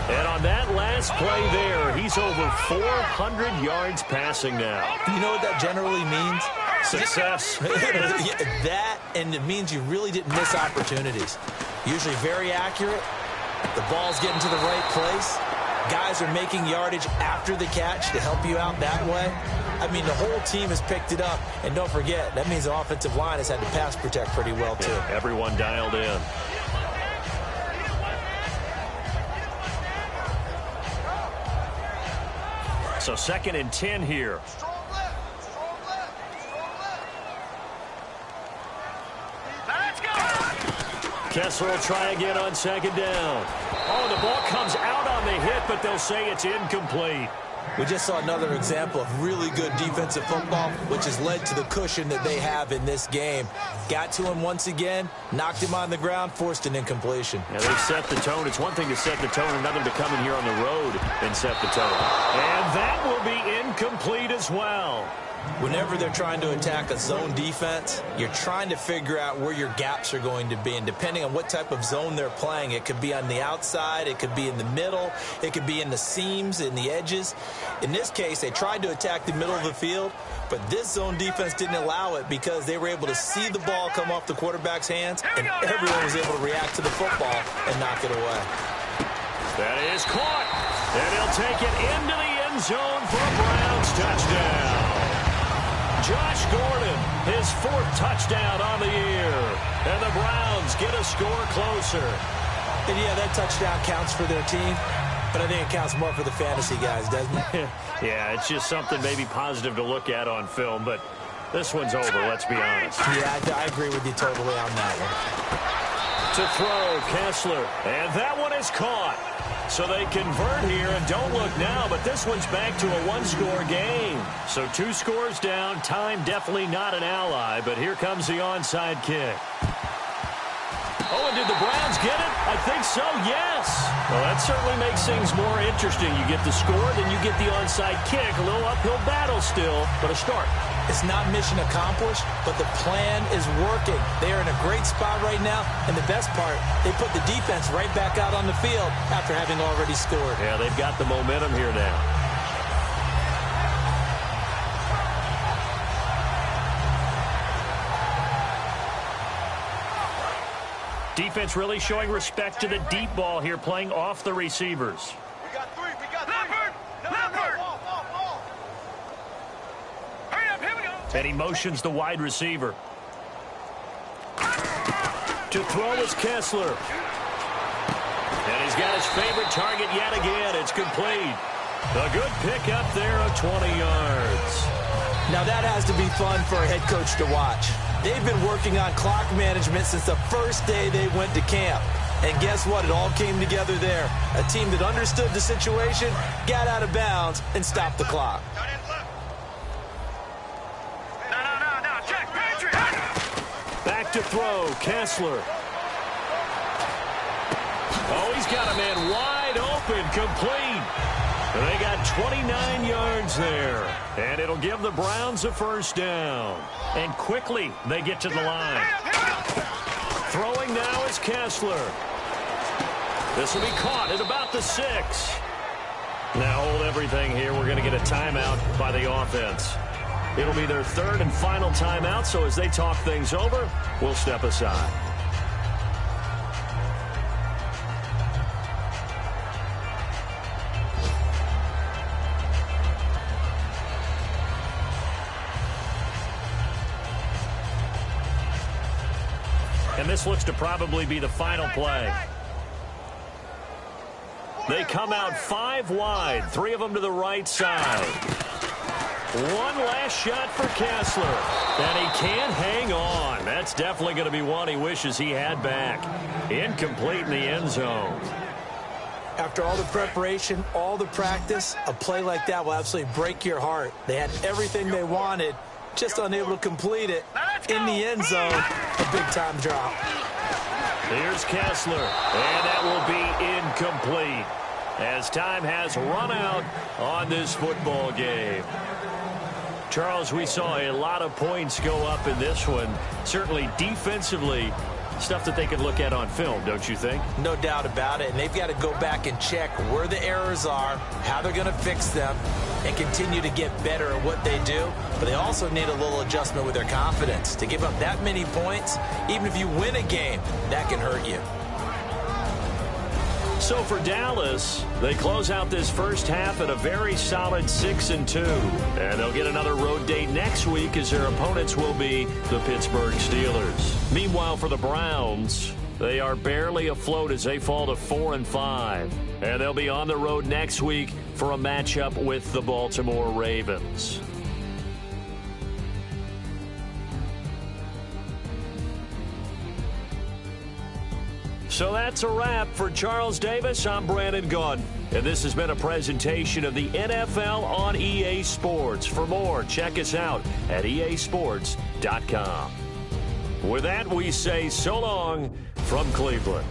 And on that last play there, he's over 400 yards passing now. You know what that generally means? Success. That, and it means you really didn't miss opportunities. Usually very accurate. The ball's getting to the right place. Guys are making yardage after the catch to help you out that way. I mean, the whole team has picked it up. And don't forget, that means the offensive line has had to pass protect pretty well, too. Yeah, everyone dialed in. So 2nd and 10 here. Kessler will try again on 2nd down. Oh, the ball comes out on the hit, but they'll say it's incomplete. We just saw another example of really good defensive football, which has led to the cushion that they have in this game. Got to him once again, knocked him on the ground, forced an incompletion. Yeah, they've set the tone. It's one thing to set the tone, another to come in here on the road and set the tone. And that will be incomplete as well. Whenever they're trying to attack a zone defense, you're trying to figure out where your gaps are going to be. And depending on what type of zone they're playing, it could be on the outside, it could be in the middle, it could be in the seams, in the edges. In this case, they tried to attack the middle of the field, but this zone defense didn't allow it because they were able to see the ball come off the quarterback's hands, and everyone was able to react to the football and knock it away. That is caught, and he'll take it into the end zone for a Browns touchdown. Josh Gordon, his 4th touchdown on the year. And the Browns get a score closer. And yeah, that touchdown counts for their team, but I think it counts more for the fantasy guys, doesn't it? Yeah, it's just something maybe positive to look at on film, but this one's over, let's be honest. Yeah, I agree with you totally on that one. To throw, Kessler, and that one is caught. So they convert here, and don't look now, but this one's back to a 1-score game. So 2 scores down, time definitely not an ally, but here comes the onside kick. Oh, and did the Browns get it? I think so, yes. Well, that certainly makes things more interesting. You get the score, then you get the onside kick. A little uphill battle still, but a start. It's not mission accomplished, but the plan is working. They are in a great spot right now, and the best part, they put the defense right back out on the field after having already scored. Yeah, they've got the momentum here now. Defense really showing respect to the deep ball here, playing off the receivers. We got 3. Leopard! Hurry up, here we go. And he motions the wide receiver. To throw is Kessler. And he's got his favorite target yet again. It's complete. A good pickup there of 20 yards. Now that has to be fun for a head coach to watch. They've been working on clock management since the first day they went to camp. And guess what? It all came together there. A team that understood the situation, got out of bounds, and stopped the clock. No, check, Patriot! Back to throw, Kessler. Oh, he's got a man wide open, complete. They got 29 yards there. And it'll give the Browns a 1st down. And quickly, they get to the line. Throwing now is Kessler. This will be caught at about the 6. Now hold everything here. We're going to get a timeout by the offense. It'll be their 3rd and final timeout, so as they talk things over, we'll step aside. And this looks to probably be the final play. They come out 5 wide, 3 of them to the right side. One last shot for Kessler, and he can't hang on. That's definitely going to be one he wishes he had back. Incomplete in the end zone. After all the preparation, all the practice, a play like that will absolutely break your heart. They had everything they wanted, just unable to complete it. In the end zone, a big-time drop. Here's Kessler, and that will be incomplete as time has run out on this football game. Charles, we saw a lot of points go up in this one. Certainly defensively, stuff that they can look at on film, don't you think? No doubt about it. And they've got to go back and check where the errors are, how they're going to fix them, and continue to get better at what they do. But they also need a little adjustment with their confidence. To give up that many points, even if you win a game, that can hurt you. So for Dallas, they close out this first half at a very solid 6-2. And they'll get another road date next week as their opponents will be the Pittsburgh Steelers. Meanwhile, for the Browns, they are barely afloat as they fall to 4-5. And they'll be on the road next week for a matchup with the Baltimore Ravens. So that's a wrap. For Charles Davis, I'm Brandon Gaudin. And this has been a presentation of the NFL on EA Sports. For more, check us out at easports.com. With that, we say so long from Cleveland.